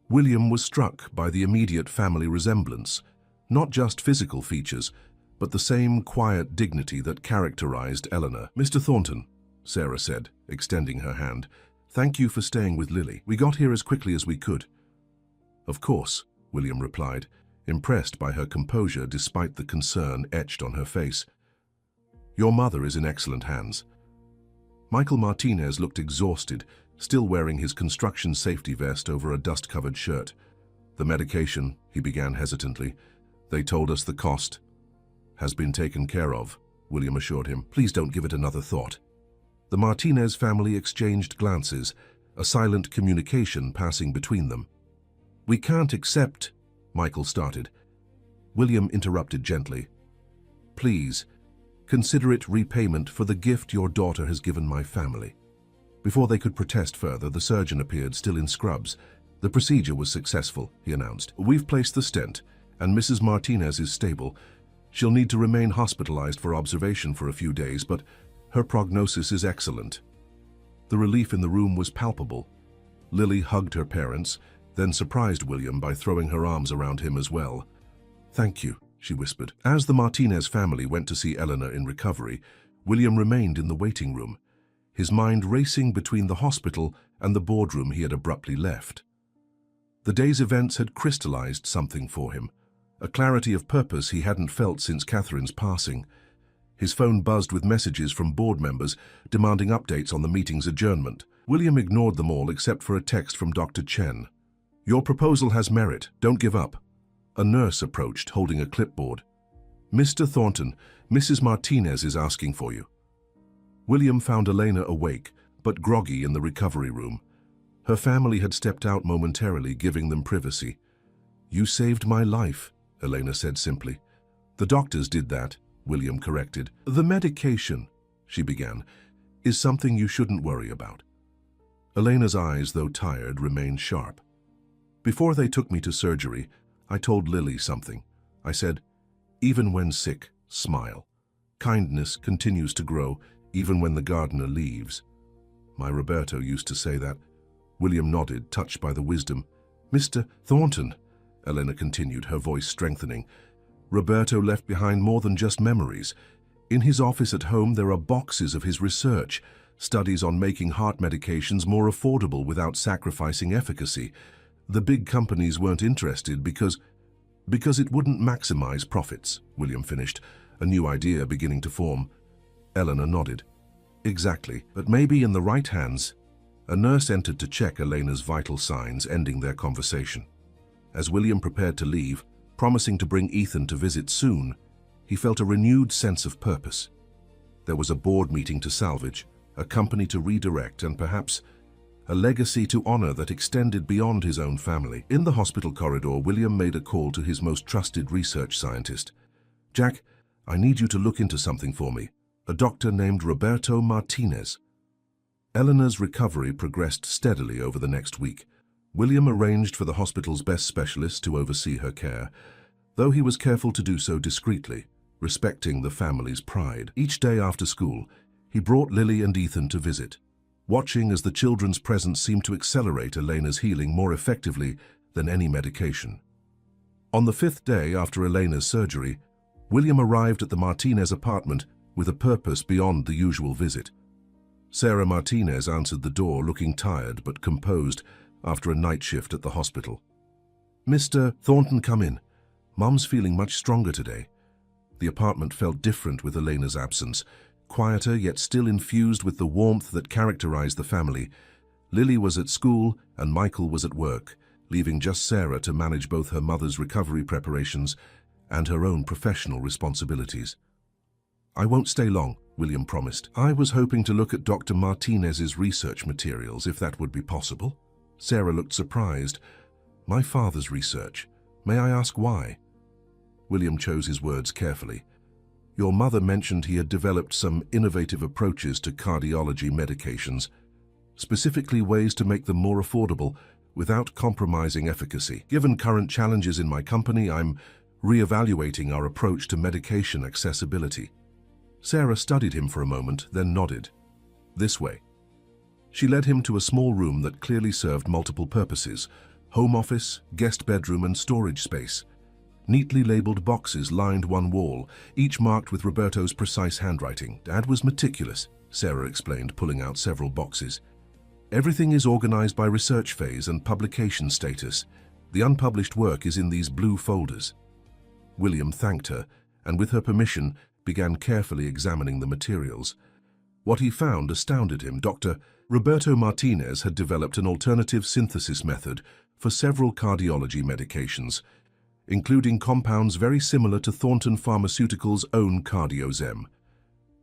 William was struck by the immediate family resemblance, not just physical features, but the same quiet dignity that characterized Eleanor. "Mr. Thornton," Sarah said, extending her hand, "thank you for staying with Lily. We got here as quickly as we could." "Of course," William replied, impressed by her composure despite the concern etched on her face. "Your mother is in excellent hands." Michael Martinez looked exhausted, still wearing his construction safety vest over a dust-covered shirt. "The medication," he began hesitantly. "They told us the cost has been taken care of," William assured him. "Please don't give it another thought." The Martinez family exchanged glances, a silent communication passing between them. "We can't accept," Michael started. William interrupted gently. "Please, consider it repayment for the gift your daughter has given my family." Before they could protest further, the surgeon appeared, still in scrubs. "The procedure was successful," he announced. "We've placed the stent, and Mrs. Martinez is stable. She'll need to remain hospitalized for observation for a few days, but her prognosis is excellent." The relief in the room was palpable. Lily hugged her parents, then surprised William by throwing her arms around him as well. "Thank you," she whispered. As the Martinez family went to see Eleanor in recovery, William remained in the waiting room, his mind racing between the hospital and the boardroom he had abruptly left. The day's events had crystallized something for him, a clarity of purpose he hadn't felt since Catherine's passing. His phone buzzed with messages from board members demanding updates on the meeting's adjournment. William ignored them all except for a text from Dr. Chen. "Your proposal has merit. Don't give up." A nurse approached, holding a clipboard. "Mr. Thornton, Mrs. Martinez is asking for you." William found Elena awake, but groggy in the recovery room. Her family had stepped out momentarily, giving them privacy. "You saved my life," Elena said simply. "The doctors did that," William corrected. "The medication," she began, "is something you shouldn't worry about." Elena's eyes, though tired, remained sharp. "Before they took me to surgery, I told Lily something. I said, 'Even when sick, smile. Kindness continues to grow, even when the gardener leaves.' My Roberto used to say that." William nodded, touched by the wisdom. "Mr. Thornton," Elena continued, her voice strengthening, "Roberto left behind more than just memories. In his office at home there are boxes of his research, studies on making heart medications more affordable without sacrificing efficacy. The big companies weren't interested because it wouldn't maximize profits," William finished, a new idea beginning to form. Eleanor nodded. "Exactly, but maybe in the right hands." A nurse entered to check Elena's vital signs, ending their conversation. As William prepared to leave, promising to bring Ethan to visit soon, he felt a renewed sense of purpose. There was a board meeting to salvage, a company to redirect, and perhaps a legacy to honor that extended beyond his own family. In the hospital corridor, William made a call to his most trusted research scientist. "Jack, I need you to look into something for me. A doctor named Roberto Martinez." Eleanor's recovery progressed steadily over the next week. William arranged for the hospital's best specialist to oversee her care, though he was careful to do so discreetly, respecting the family's pride. Each day after school, he brought Lily and Ethan to visit, watching as the children's presence seemed to accelerate Elena's healing more effectively than any medication. On the 5th day after Elena's surgery, William arrived at the Martinez apartment with a purpose beyond the usual visit. Sarah Martinez answered the door, looking tired but composed after a night shift at the hospital. "Mr. Thornton, come in. Mom's feeling much stronger today." The apartment felt different with Elena's absence, quieter yet still infused with the warmth that characterized the family. Lily was at school and Michael was at work, leaving just Sarah to manage both her mother's recovery preparations and her own professional responsibilities. "I won't stay long," William promised. "I was hoping to look at Dr. Martinez's research materials, if that would be possible." Sarah looked surprised. "My father's research? May I ask why? William chose his words carefully. Your mother mentioned he had developed some innovative approaches to cardiology medications, specifically ways to make them more affordable without compromising efficacy. Given current challenges in my company, I'm re-evaluating our approach to medication accessibility. Sarah studied him for a moment, then nodded. This way. She led him to a small room that clearly served multiple purposes: home office, guest bedroom, and storage space. Neatly labeled boxes lined one wall, each marked with Roberto's precise handwriting. Dad was meticulous, Sarah explained, pulling out several boxes. Everything is organized by research phase and publication status. The unpublished work is in these blue folders. William thanked her, and with her permission, began carefully examining the materials. What he found astounded him. Dr. Roberto Martinez had developed an alternative synthesis method for several cardiology medications, including compounds very similar to Thornton Pharmaceuticals' own CardioZem.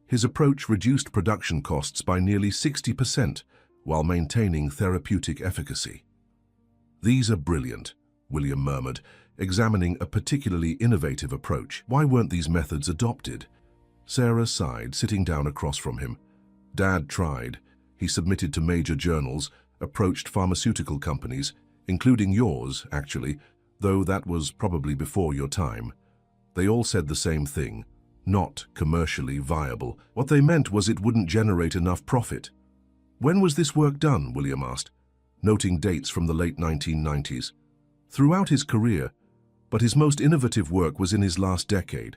His approach reduced production costs by nearly 60% while maintaining therapeutic efficacy. These are brilliant, William murmured, examining a particularly innovative approach. Why weren't these methods adopted? Sarah sighed, sitting down across from him. Dad tried. He submitted to major journals, approached pharmaceutical companies, including yours, actually, though that was probably before your time. They all said the same thing: not commercially viable. What they meant was it wouldn't generate enough profit. When was this work done? William asked, noting dates from the late 1990s. Throughout his career, but his most innovative work was in his last decade.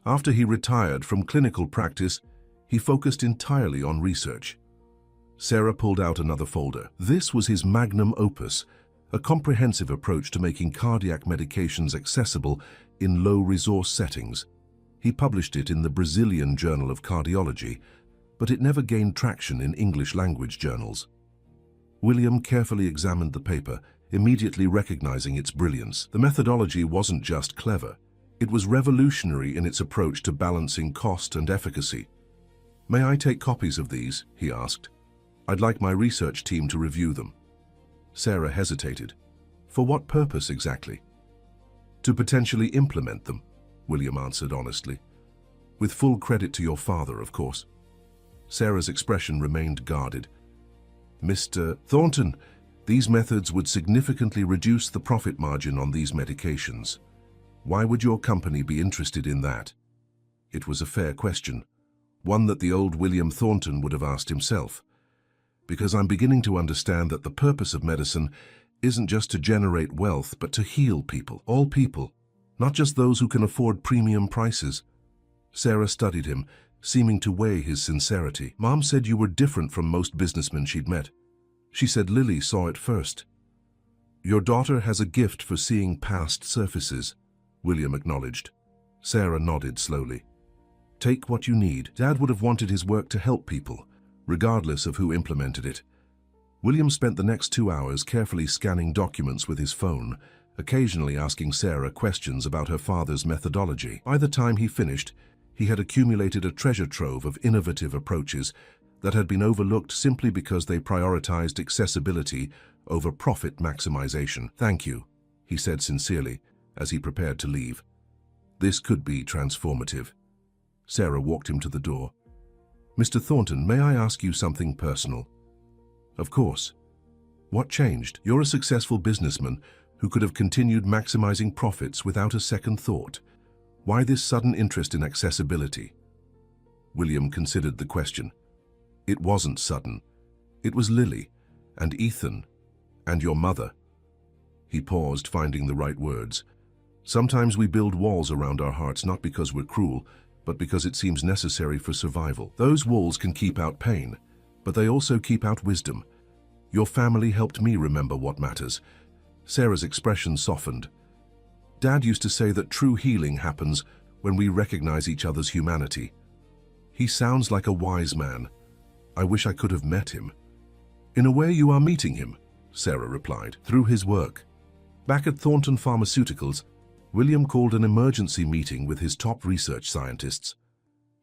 After he retired from clinical practice, he focused entirely on research. Sarah pulled out another folder. This was his magnum opus, a comprehensive approach to making cardiac medications accessible in low-resource settings. He published it in the Brazilian Journal of Cardiology, but it never gained traction in English-language journals. William carefully examined the paper, immediately recognizing its brilliance. The methodology wasn't just clever. It was revolutionary in its approach to balancing cost and efficacy. May I take copies of these? He asked. I'd like my research team to review them. Sarah hesitated. For what purpose exactly? To potentially implement them, William answered honestly. With full credit to your father, of course. Sarah's expression remained guarded. Mr. Thornton, these methods would significantly reduce the profit margin on these medications. Why would your company be interested in that? It was a fair question, one that the old William Thornton would have asked himself. Because I'm beginning to understand that the purpose of medicine isn't just to generate wealth, but to heal people, all people, not just those who can afford premium prices. Sarah studied him, seeming to weigh his sincerity. Mom said you were different from most businessmen she'd met. She said Lily saw it first. Your daughter has a gift for seeing past surfaces, William acknowledged. Sarah nodded slowly. Take what you need. Dad would have wanted his work to help people, regardless of who implemented it. William spent the next 2 hours carefully scanning documents with his phone, occasionally asking Sarah questions about her father's methodology. By the time he finished, he had accumulated a treasure trove of innovative approaches that had been overlooked simply because they prioritized accessibility over profit maximization. Thank you, he said sincerely as he prepared to leave. This could be transformative. Sarah walked him to the door. Mr. Thornton, may I ask you something personal? Of course. What changed? You're a successful businessman who could have continued maximizing profits without a second thought. Why this sudden interest in accessibility? William considered the question. It wasn't sudden. It was Lily, and Ethan, and your mother. He paused, finding the right words. Sometimes we build walls around our hearts not because we're cruel, but because it seems necessary for survival. Those walls can keep out pain, but they also keep out wisdom. Your family helped me remember what matters. Sarah's expression softened. Dad used to say that true healing happens when we recognize each other's humanity. He sounds like a wise man. I wish I could have met him. In a way, you are meeting him, Sarah replied, through his work. Back at Thornton Pharmaceuticals, William called an emergency meeting with his top research scientists.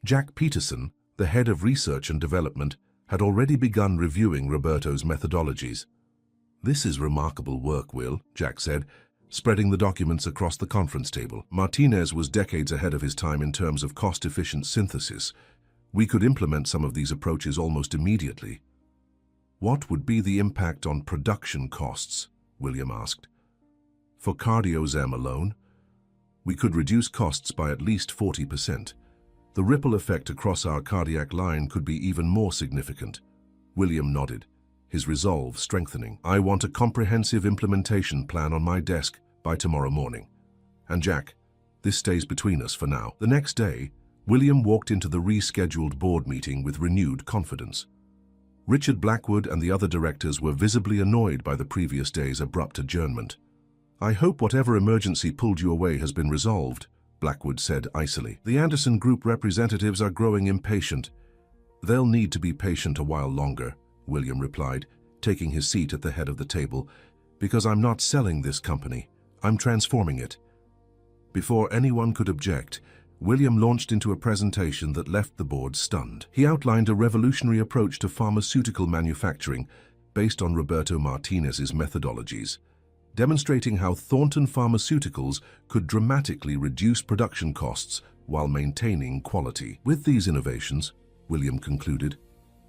Jack Peterson, the head of research and development, had already begun reviewing Roberto's methodologies. This is remarkable work, Will, Jack said, spreading the documents across the conference table. Martinez was decades ahead of his time in terms of cost-efficient synthesis. We could implement some of these approaches almost immediately. What would be the impact on production costs? William asked. For CardioZem alone, we could reduce costs by at least 40%. The ripple effect across our cardiac line could be even more significant. William nodded, his resolve strengthening. I want a comprehensive implementation plan on my desk by tomorrow morning. And Jack, this stays between us for now. The next day, William walked into the rescheduled board meeting with renewed confidence. Richard Blackwood and the other directors were visibly annoyed by the previous day's abrupt adjournment. I hope whatever emergency pulled you away has been resolved, Blackwood said icily. The Anderson Group representatives are growing impatient. They'll need to be patient a while longer, William replied, taking his seat at the head of the table, because I'm not selling this company, I'm transforming it. Before anyone could object, William launched into a presentation that left the board stunned. He outlined a revolutionary approach to pharmaceutical manufacturing based on Roberto Martinez's methodologies, demonstrating how Thornton Pharmaceuticals could dramatically reduce production costs while maintaining quality. With these innovations, William concluded,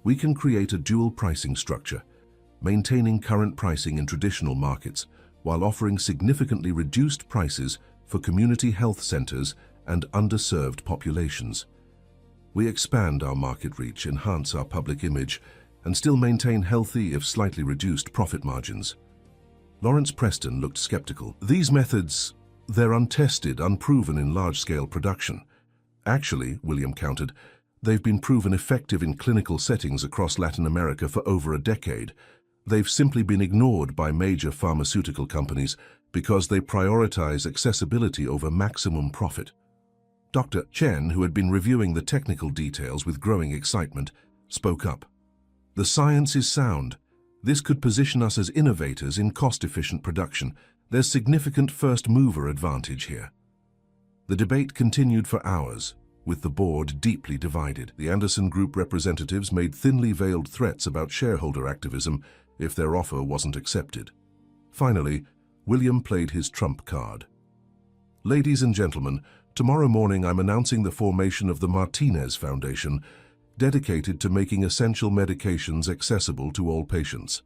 we can create a dual pricing structure, maintaining current pricing in traditional markets while offering significantly reduced prices for community health centers and underserved populations. We expand our market reach, enhance our public image, and still maintain healthy, if slightly reduced, profit margins. Lawrence Preston looked skeptical. These methods, they're untested, unproven in large-scale production. Actually, William countered, they've been proven effective in clinical settings across Latin America for over a decade. They've simply been ignored by major pharmaceutical companies because they prioritize accessibility over maximum profit. Dr. Chen, who had been reviewing the technical details with growing excitement, spoke up. The science is sound. This could position us as innovators in cost-efficient production. There's significant first-mover advantage here. The debate continued for hours, with the board deeply divided. The Anderson Group representatives made thinly veiled threats about shareholder activism if their offer wasn't accepted. Finally, William played his trump card. Ladies and gentlemen, tomorrow morning I'm announcing the formation of the Martinez Foundation, dedicated to making essential medications accessible to all patients.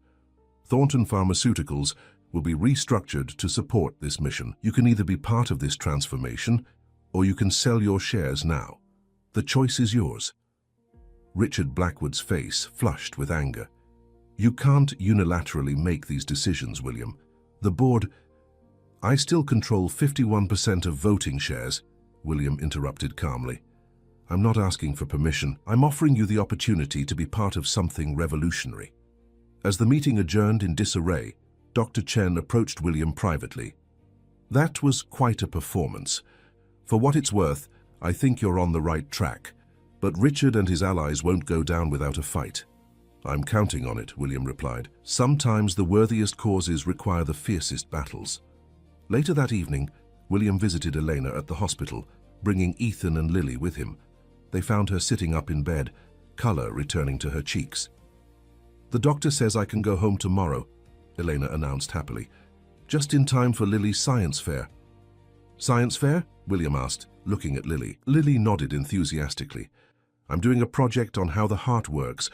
Thornton Pharmaceuticals will be restructured to support this mission. You can either be part of this transformation, or you can sell your shares now. The choice is yours. Richard Blackwood's face flushed with anger. You can't unilaterally make these decisions, William. The board... I still control 51% of voting shares, William interrupted calmly. I'm not asking for permission. I'm offering you the opportunity to be part of something revolutionary. As the meeting adjourned in disarray, Dr. Chen approached William privately. That was quite a performance. For what it's worth, I think you're on the right track, but Richard and his allies won't go down without a fight. I'm counting on it, William replied. Sometimes the worthiest causes require the fiercest battles. Later that evening, William visited Elena at the hospital, bringing Ethan and Lily with him. They found her sitting up in bed, color returning to her cheeks. The doctor says I can go home tomorrow, Elena announced happily, just in time for Lily's science fair. Science fair? William asked, looking at Lily. Lily nodded enthusiastically. I'm doing a project on how the heart works.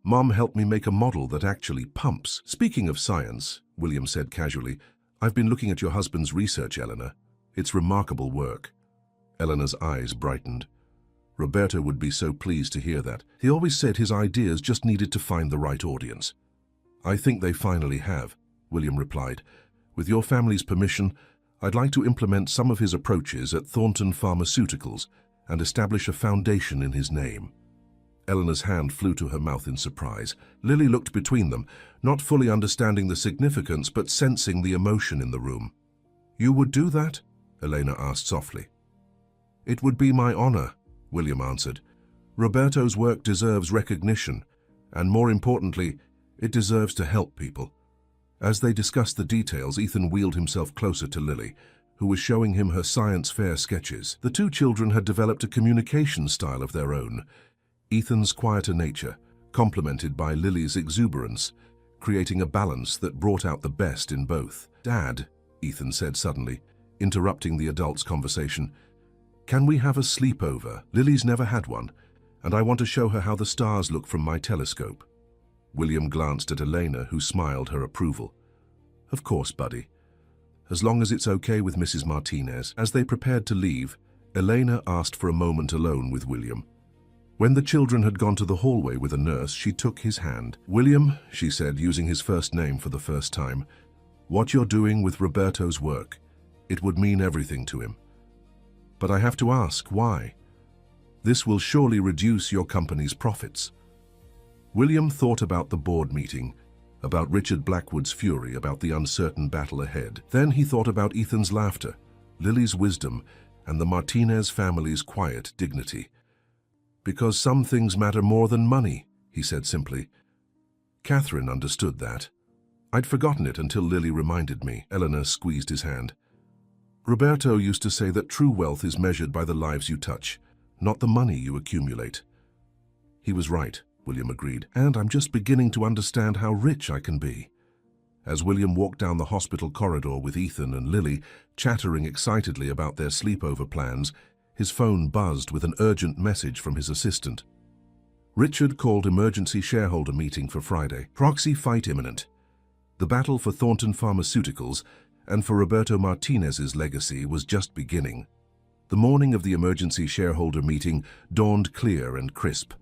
Mom helped me make a model that actually pumps. Speaking of science, William said casually, I've been looking at your husband's research, Eleanor. It's remarkable work. Eleanor's eyes brightened. Roberto would be so pleased to hear that. He always said his ideas just needed to find the right audience. I think they finally have, William replied. With your family's permission, I'd like to implement some of his approaches at Thornton Pharmaceuticals and establish a foundation in his name. Eleanor's hand flew to her mouth in surprise. Lily looked between them, not fully understanding the significance but sensing the emotion in the room. You would do that? Elena asked softly. It would be my honor, William answered. Roberto's work deserves recognition, and more importantly, it deserves to help people. As they discussed the details, Ethan wheeled himself closer to Lily, who was showing him her science fair sketches. The two children had developed a communication style of their own. Ethan's quieter nature, complemented by Lily's exuberance, creating a balance that brought out the best in both. Dad, Ethan said suddenly, interrupting the adults' conversation. "Can we have a sleepover? Lily's never had one, and I want to show her how the stars look from my telescope." William glanced at Elena, who smiled her approval. "Of course, buddy. As long as it's okay with Mrs. Martinez." As they prepared to leave, Elena asked for a moment alone with William. When the children had gone to the hallway with a nurse, she took his hand. "William," she said, using his first name for the first time, "what you're doing with Roberto's work, it would mean everything to him. But I have to ask, why? This will surely reduce your company's profits." William thought about the board meeting, about Richard Blackwood's fury, about the uncertain battle ahead. Then he thought about Ethan's laughter, Lily's wisdom, and the Martinez family's quiet dignity. "Because some things matter more than money," he said simply. Catherine understood that. "I'd forgotten it until Lily reminded me." Eleanor squeezed his hand. "Roberto used to say that true wealth is measured by the lives you touch, not the money you accumulate." He was right, William agreed, "and I'm just beginning to understand how rich I can be." As William walked down the hospital corridor with Ethan and Lily, chattering excitedly about their sleepover plans, his phone buzzed with an urgent message from his assistant. Richard called emergency shareholder meeting for Friday. Proxy fight imminent. The battle for Thornton Pharmaceuticals and for Roberto Martinez's legacy was just beginning. The morning of the emergency shareholder meeting dawned clear and crisp.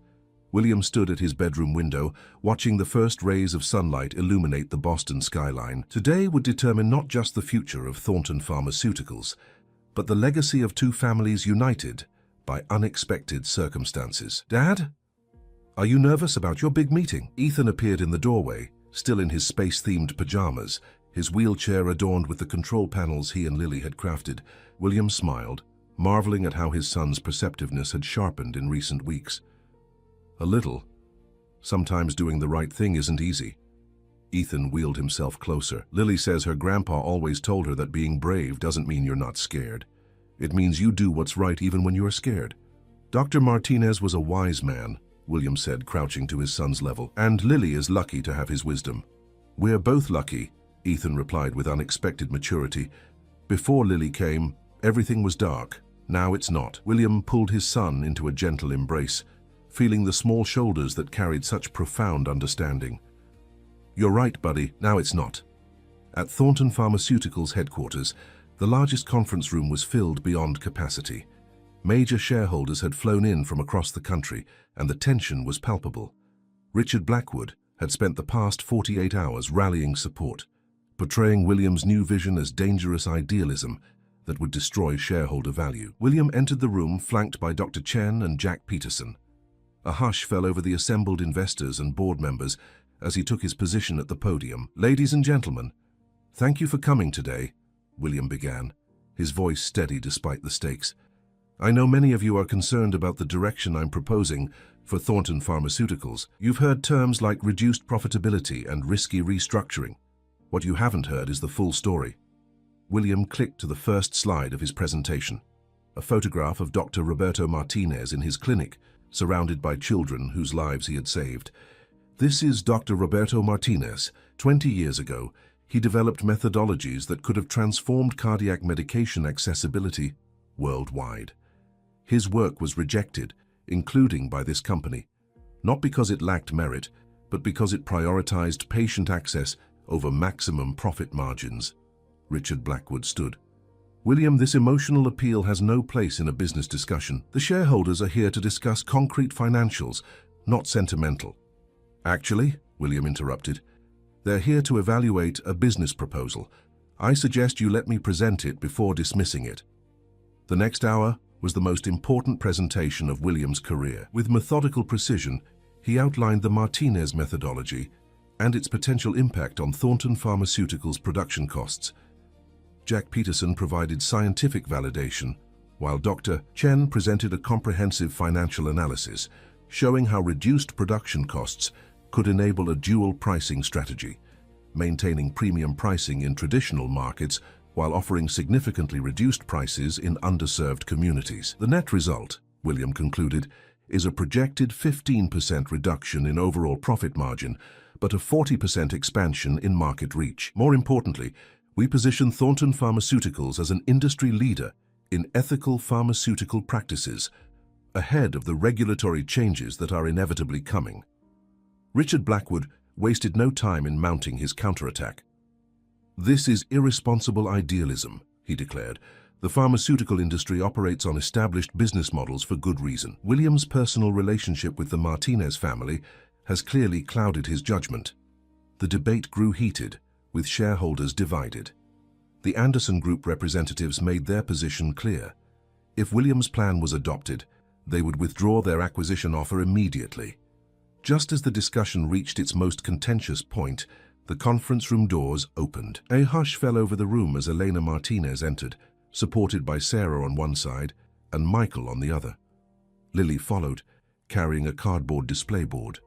William stood at his bedroom window, watching the first rays of sunlight illuminate the Boston skyline. Today would determine not just the future of Thornton Pharmaceuticals, but the legacy of two families united by unexpected circumstances. "Dad? Are you nervous about your big meeting?" Ethan appeared in the doorway, still in his space-themed pajamas, his wheelchair adorned with the control panels he and Lily had crafted. William smiled, marveling at how his son's perceptiveness had sharpened in recent weeks. "A little. Sometimes doing the right thing isn't easy." Ethan wheeled himself closer. "Lily says her grandpa always told her that being brave doesn't mean you're not scared. It means you do what's right even when you're scared." "Dr. Martinez was a wise man," William said, crouching to his son's level, "and Lily is lucky to have his wisdom." "We're both lucky," Ethan replied with unexpected maturity. "Before Lily came, everything was dark. Now it's not." William pulled his son into a gentle embrace, feeling the small shoulders that carried such profound understanding. "You're right, buddy, now it's not." At Thornton Pharmaceuticals headquarters, the largest conference room was filled beyond capacity. Major shareholders had flown in from across the country, and the tension was palpable. Richard Blackwood had spent the past 48 hours rallying support, portraying William's new vision as dangerous idealism that would destroy shareholder value. William entered the room flanked by Dr. Chen and Jack Peterson. A hush fell over the assembled investors and board members as he took his position at the podium. "Ladies and gentlemen, thank you for coming today," William began, his voice steady despite the stakes. "I know many of you are concerned about the direction I'm proposing for Thornton Pharmaceuticals. You've heard terms like reduced profitability and risky restructuring. What you haven't heard is the full story." William clicked to the first slide of his presentation, a photograph of Dr. Roberto Martinez in his clinic, surrounded by children whose lives he had saved. "This is Dr. Roberto Martinez. 20 years ago, he developed methodologies that could have transformed cardiac medication accessibility worldwide. His work was rejected, including by this company, not because it lacked merit, but because it prioritized patient access over maximum profit margins." Richard Blackwood stood. "William, this emotional appeal has no place in a business discussion. The shareholders are here to discuss concrete financials, not sentimental." "Actually," William interrupted, "they're here to evaluate a business proposal. I suggest you let me present it before dismissing it." The next hour was the most important presentation of William's career. With methodical precision, he outlined the Martinez methodology and its potential impact on Thornton Pharmaceuticals' production costs. Jack Peterson provided scientific validation, while Dr. Chen presented a comprehensive financial analysis, showing how reduced production costs could enable a dual pricing strategy, maintaining premium pricing in traditional markets while offering significantly reduced prices in underserved communities. The net result, William concluded, is a projected 15% reduction in overall profit margin, but a 40% expansion in market reach. More importantly, We position Thornton Pharmaceuticals as an industry leader in ethical pharmaceutical practices, ahead of the regulatory changes that are inevitably coming. Richard Blackwood wasted no time in mounting his counterattack. "This is irresponsible idealism," he declared. "The pharmaceutical industry operates on established business models for good reason." William's personal relationship with the Martinez family has clearly clouded his judgment. The debate grew heated, with shareholders divided. The Anderson Group representatives made their position clear. If William's plan was adopted, they would withdraw their acquisition offer immediately. Just as the discussion reached its most contentious point, the conference room doors opened. A hush fell over the room as Elena Martinez entered, supported by Sarah on one side and Michael on the other. Lily followed, carrying a cardboard display board.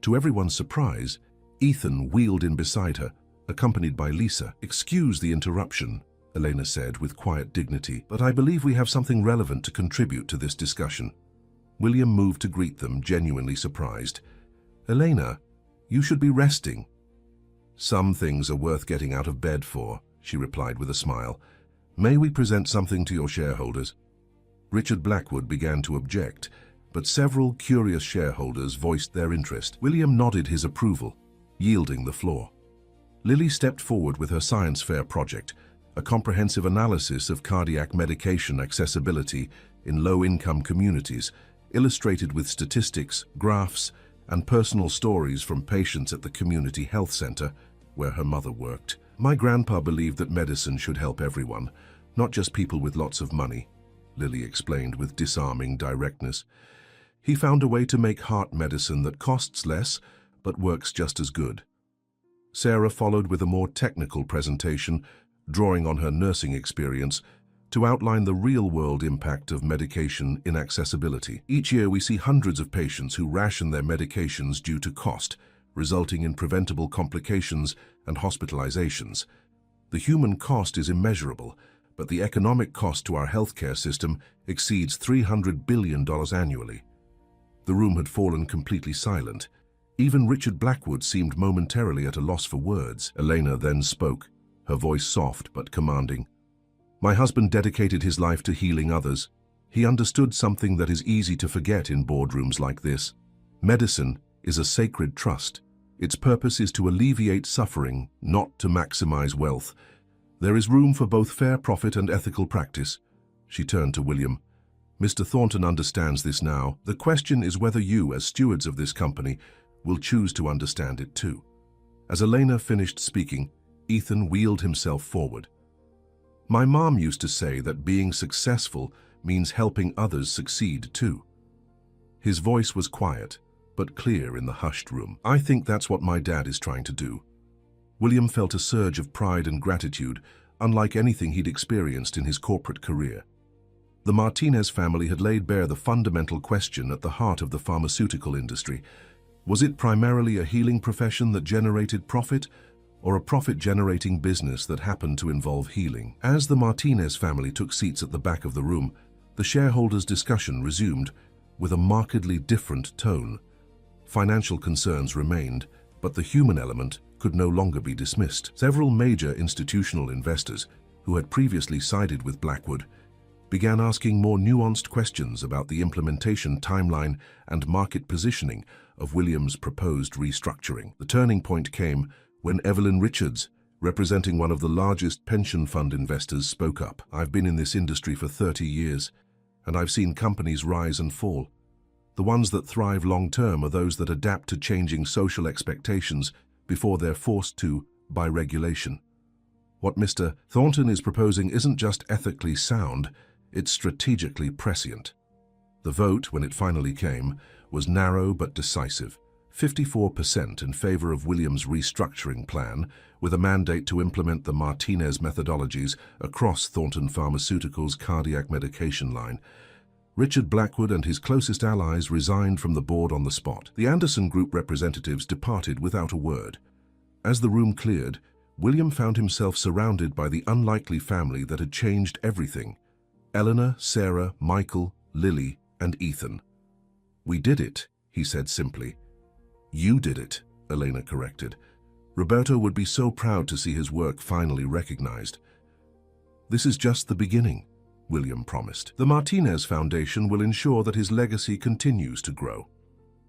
To everyone's surprise, Ethan wheeled in beside her, accompanied by Lisa. "Excuse the interruption," Elena said with quiet dignity, "but I believe we have something relevant to contribute to this discussion." William moved to greet them, genuinely surprised. "Elena, you should be resting." "Some things are worth getting out of bed for," she replied with a smile. "May we present something to your shareholders?" Richard Blackwood began to object, but several curious shareholders voiced their interest. William nodded his approval, yielding the floor. Lily stepped forward with her science fair project, a comprehensive analysis of cardiac medication accessibility in low-income communities, illustrated with statistics, graphs, and personal stories from patients at the community health center where her mother worked. "My grandpa believed that medicine should help everyone, not just people with lots of money," Lily explained with disarming directness. "He found a way to make heart medicine that costs less but works just as good." Sarah followed with a more technical presentation, drawing on her nursing experience to outline the real-world impact of medication inaccessibility. "Each year we see hundreds of patients who ration their medications due to cost, resulting in preventable complications and hospitalizations. The human cost is immeasurable, but the economic cost to our healthcare system exceeds $300 billion annually." The room had fallen completely silent. Even Richard Blackwood seemed momentarily at a loss for words. Elena then spoke, her voice soft but commanding. "My husband dedicated his life to healing others. He understood something that is easy to forget in boardrooms like this. Medicine is a sacred trust. Its purpose is to alleviate suffering, not to maximize wealth. There is room for both fair profit and ethical practice." She turned to William. "Mr. Thornton understands this now. The question is whether you, as stewards of this company, will choose to understand it too." As Elena finished speaking, Ethan wheeled himself forward. "My mom used to say that being successful means helping others succeed too." His voice was quiet, but clear in the hushed room. "I think that's what my dad is trying to do." William felt a surge of pride and gratitude, unlike anything he'd experienced in his corporate career. The Martinez family had laid bare the fundamental question at the heart of the pharmaceutical industry. Was it primarily a healing profession that generated profit, or a profit-generating business that happened to involve healing? As the Martinez family took seats at the back of the room, the shareholders' discussion resumed with a markedly different tone. Financial concerns remained, but the human element could no longer be dismissed. Several major institutional investors, who had previously sided with Blackwood, began asking more nuanced questions about the implementation timeline and market positioning of William's proposed restructuring. The turning point came when Evelyn Richards, representing one of the largest pension fund investors, spoke up. "I've been in this industry for 30 years, and I've seen companies rise and fall. The ones that thrive long-term are those that adapt to changing social expectations before they're forced to by regulation. What Mr. Thornton is proposing isn't just ethically sound, it's strategically prescient." The vote, when it finally came, was narrow but decisive. 54% in favor of William's restructuring plan, with a mandate to implement the Martinez methodologies across Thornton Pharmaceuticals' cardiac medication line. Richard Blackwood and his closest allies resigned from the board on the spot. The Anderson Group representatives departed without a word. As the room cleared, William found himself surrounded by the unlikely family that had changed everything: Eleanor, Sarah, Michael, Lily, and Ethan. "We did it," he said simply. "You did it," Elena corrected. Roberto would be so proud to see his work finally recognized. "This is just the beginning," William promised. "The Martinez Foundation will ensure that his legacy continues to grow."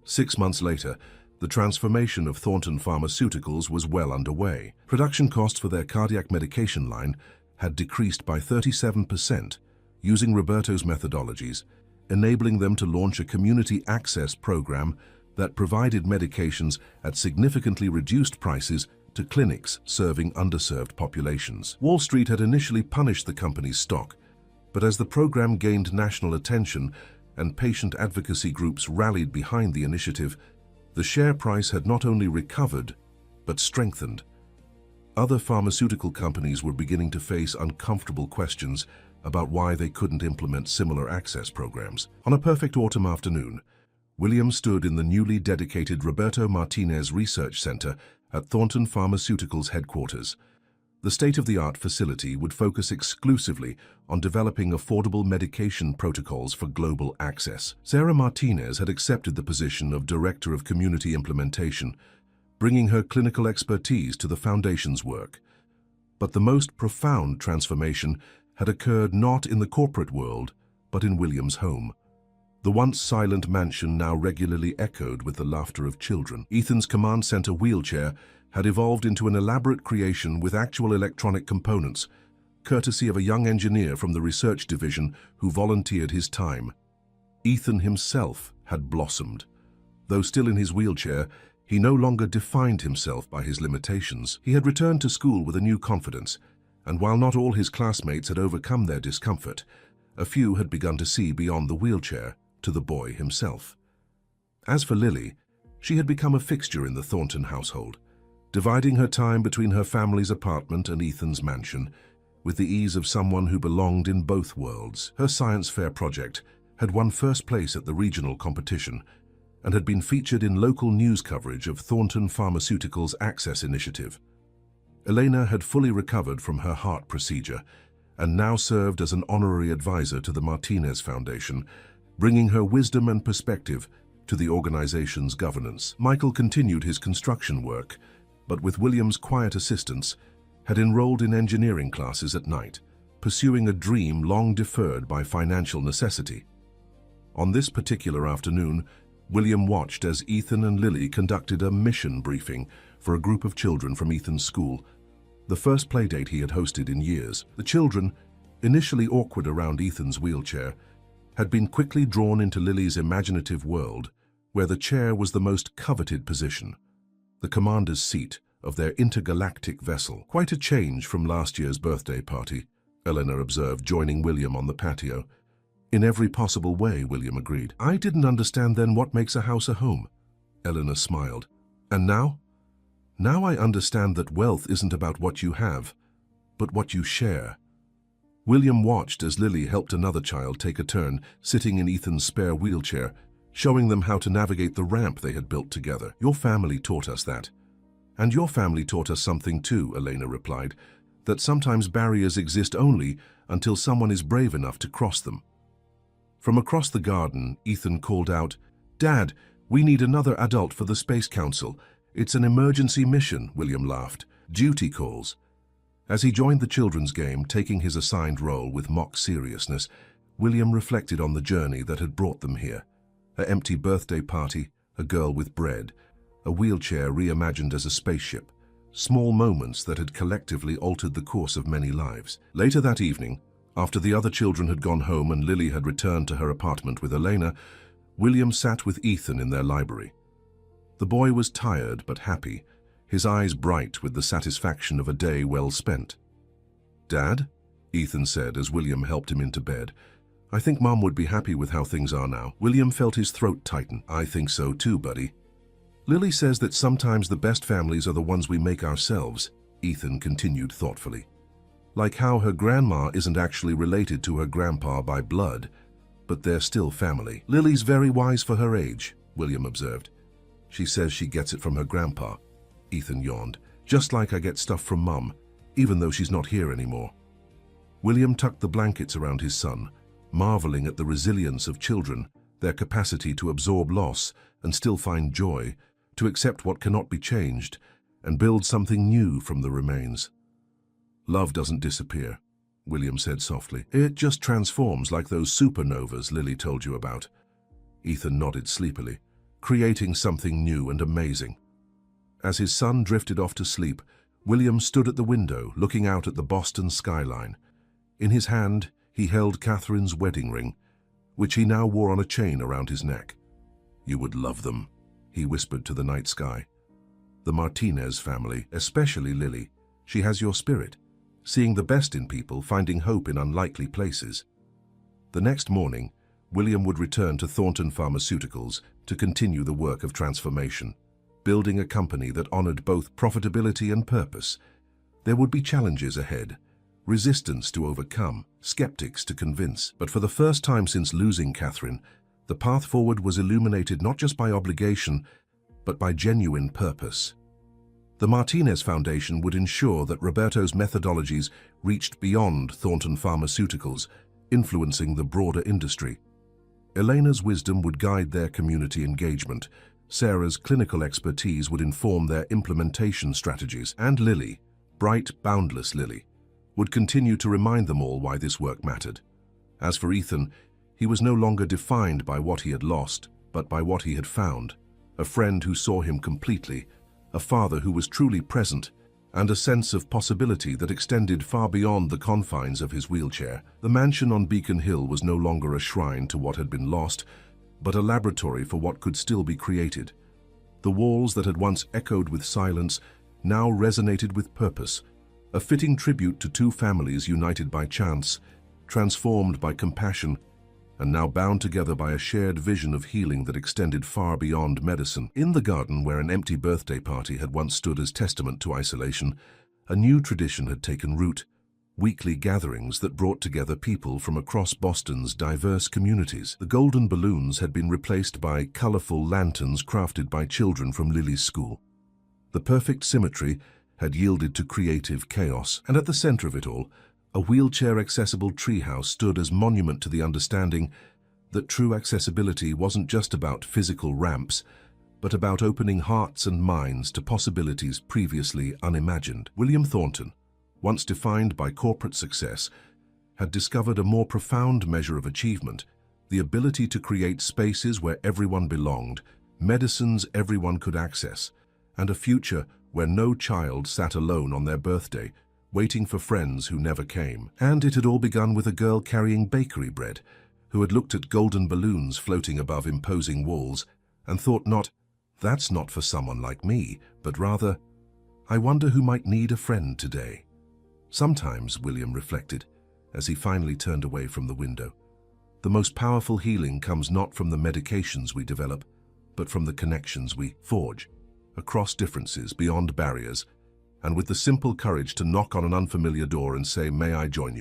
6 months later, the transformation of Thornton Pharmaceuticals was well underway. Production costs for their cardiac medication line had decreased by 37% using Roberto's methodologies, enabling them to launch a community access program that provided medications at significantly reduced prices to clinics serving underserved populations. Wall Street had initially punished the company's stock, but as the program gained national attention and patient advocacy groups rallied behind the initiative, the share price had not only recovered, but strengthened. Other pharmaceutical companies were beginning to face uncomfortable questions about why they couldn't implement similar access programs. On a perfect autumn afternoon, William stood in the newly dedicated Roberto Martinez Research Center at Thornton Pharmaceuticals headquarters. The state-of-the-art facility would focus exclusively on developing affordable medication protocols for global access. Sarah Martinez had accepted the position of Director of Community Implementation, bringing her clinical expertise to the Foundation's work. But the most profound transformation had occurred not in the corporate world, but in William's home. The once silent mansion now regularly echoed with the laughter of children. Ethan's command center wheelchair had evolved into an elaborate creation with actual electronic components, courtesy of a young engineer from the research division who volunteered his time. Ethan himself had blossomed. Though still in his wheelchair, he no longer defined himself by his limitations. He had returned to school with a new confidence, and while not all his classmates had overcome their discomfort, a few had begun to see beyond the wheelchair to the boy himself. As for Lily, she had become a fixture in the Thornton household, dividing her time between her family's apartment and Ethan's mansion, with the ease of someone who belonged in both worlds. Her science fair project had won first place at the regional competition and had been featured in local news coverage of Thornton Pharmaceuticals' Access Initiative. Elena had fully recovered from her heart procedure and now served as an honorary advisor to the Martinez Foundation, bringing her wisdom and perspective to the organization's governance. Michael continued his construction work, but with William's quiet assistance, had enrolled in engineering classes at night, pursuing a dream long deferred by financial necessity. On this particular afternoon, William watched as Ethan and Lily conducted a mission briefing for a group of children from Ethan's school, the first playdate he had hosted in years. The children, initially awkward around Ethan's wheelchair, had been quickly drawn into Lily's imaginative world, where the chair was the most coveted position, the commander's seat of their intergalactic vessel. "Quite a change from last year's birthday party," Eleanor observed, joining William on the patio. "In every possible way," William agreed. "I didn't understand then what makes a house a home," Eleanor smiled. "And now? Now I understand that wealth isn't about what you have, but what you share." William watched as Lily helped another child take a turn, sitting in Ethan's spare wheelchair, showing them how to navigate the ramp they had built together. "Your family taught us that. And your family taught us something too," Elena replied, "that sometimes barriers exist only until someone is brave enough to cross them." From across the garden, Ethan called out, "Dad, we need another adult for the Space Council. It's an emergency mission," William laughed. "Duty calls." As he joined the children's game, taking his assigned role with mock seriousness, William reflected on the journey that had brought them here. An empty birthday party, a girl with bread, a wheelchair reimagined as a spaceship, small moments that had collectively altered the course of many lives. Later that evening, after the other children had gone home and Lily had returned to her apartment with Elena, William sat with Ethan in their library. The boy was tired but happy, his eyes bright with the satisfaction of a day well spent. "Dad?" Ethan said as William helped him into bed. "I think Mom would be happy with how things are now." William felt his throat tighten. "I think so too, buddy." "Lily says that sometimes the best families are the ones we make ourselves," Ethan continued thoughtfully. "Like how her grandma isn't actually related to her grandpa by blood, but they're still family." "Lily's very wise for her age," William observed. "She says she gets it from her grandpa." Ethan yawned. "Just like I get stuff from Mum, even though she's not here anymore." William tucked the blankets around his son, marveling at the resilience of children, their capacity to absorb loss and still find joy, to accept what cannot be changed, and build something new from the remains. Love doesn't disappear, William said softly. It just transforms like those supernovas Lily told you about. Ethan nodded sleepily, creating something new and amazing. As his son drifted off to sleep, William stood at the window, looking out at the Boston skyline. In his hand, he held Catherine's wedding ring, which he now wore on a chain around his neck. "You would love them," he whispered to the night sky. "The Martinez family, especially Lily. She has your spirit, seeing the best in people, finding hope in unlikely places." The next morning, William would return to Thornton Pharmaceuticals to continue the work of transformation, building a company that honored both profitability and purpose. There would be challenges ahead, resistance to overcome, skeptics to convince. But for the first time since losing Catherine, the path forward was illuminated not just by obligation, but by genuine purpose. The Martinez Foundation would ensure that Roberto's methodologies reached beyond Thornton Pharmaceuticals, influencing the broader industry. Elena's wisdom would guide their community engagement, Sarah's clinical expertise would inform their implementation strategies, and Lily, bright, boundless Lily, would continue to remind them all why this work mattered. As for Ethan, he was no longer defined by what he had lost, but by what he had found. A friend who saw him completely, a father who was truly present, and a sense of possibility that extended far beyond the confines of his wheelchair. The mansion on Beacon Hill was no longer a shrine to what had been lost, but a laboratory for what could still be created. The walls that had once echoed with silence now resonated with purpose, a fitting tribute to two families united by chance, transformed by compassion, and now bound together by a shared vision of healing that extended far beyond medicine. In the garden where an empty birthday party had once stood as testament to isolation, a new tradition had taken root, weekly gatherings that brought together people from across Boston's diverse communities. The golden balloons had been replaced by colorful lanterns crafted by children from Lily's school. The perfect symmetry had yielded to creative chaos, and at the center of it all, a wheelchair-accessible treehouse stood as monument to the understanding that true accessibility wasn't just about physical ramps, but about opening hearts and minds to possibilities previously unimagined. William Thornton, once defined by corporate success, had discovered a more profound measure of achievement, the ability to create spaces where everyone belonged, medicines everyone could access, and a future where no child sat alone on their birthday, waiting for friends who never came. And it had all begun with a girl carrying bakery bread, who had looked at golden balloons floating above imposing walls, and thought not, "That's not for someone like me," but rather, "I wonder who might need a friend today." Sometimes, William reflected, as he finally turned away from the window, the most powerful healing comes not from the medications we develop, but from the connections we forge, across differences, beyond barriers, and with the simple courage to knock on an unfamiliar door and say, "May I join you?"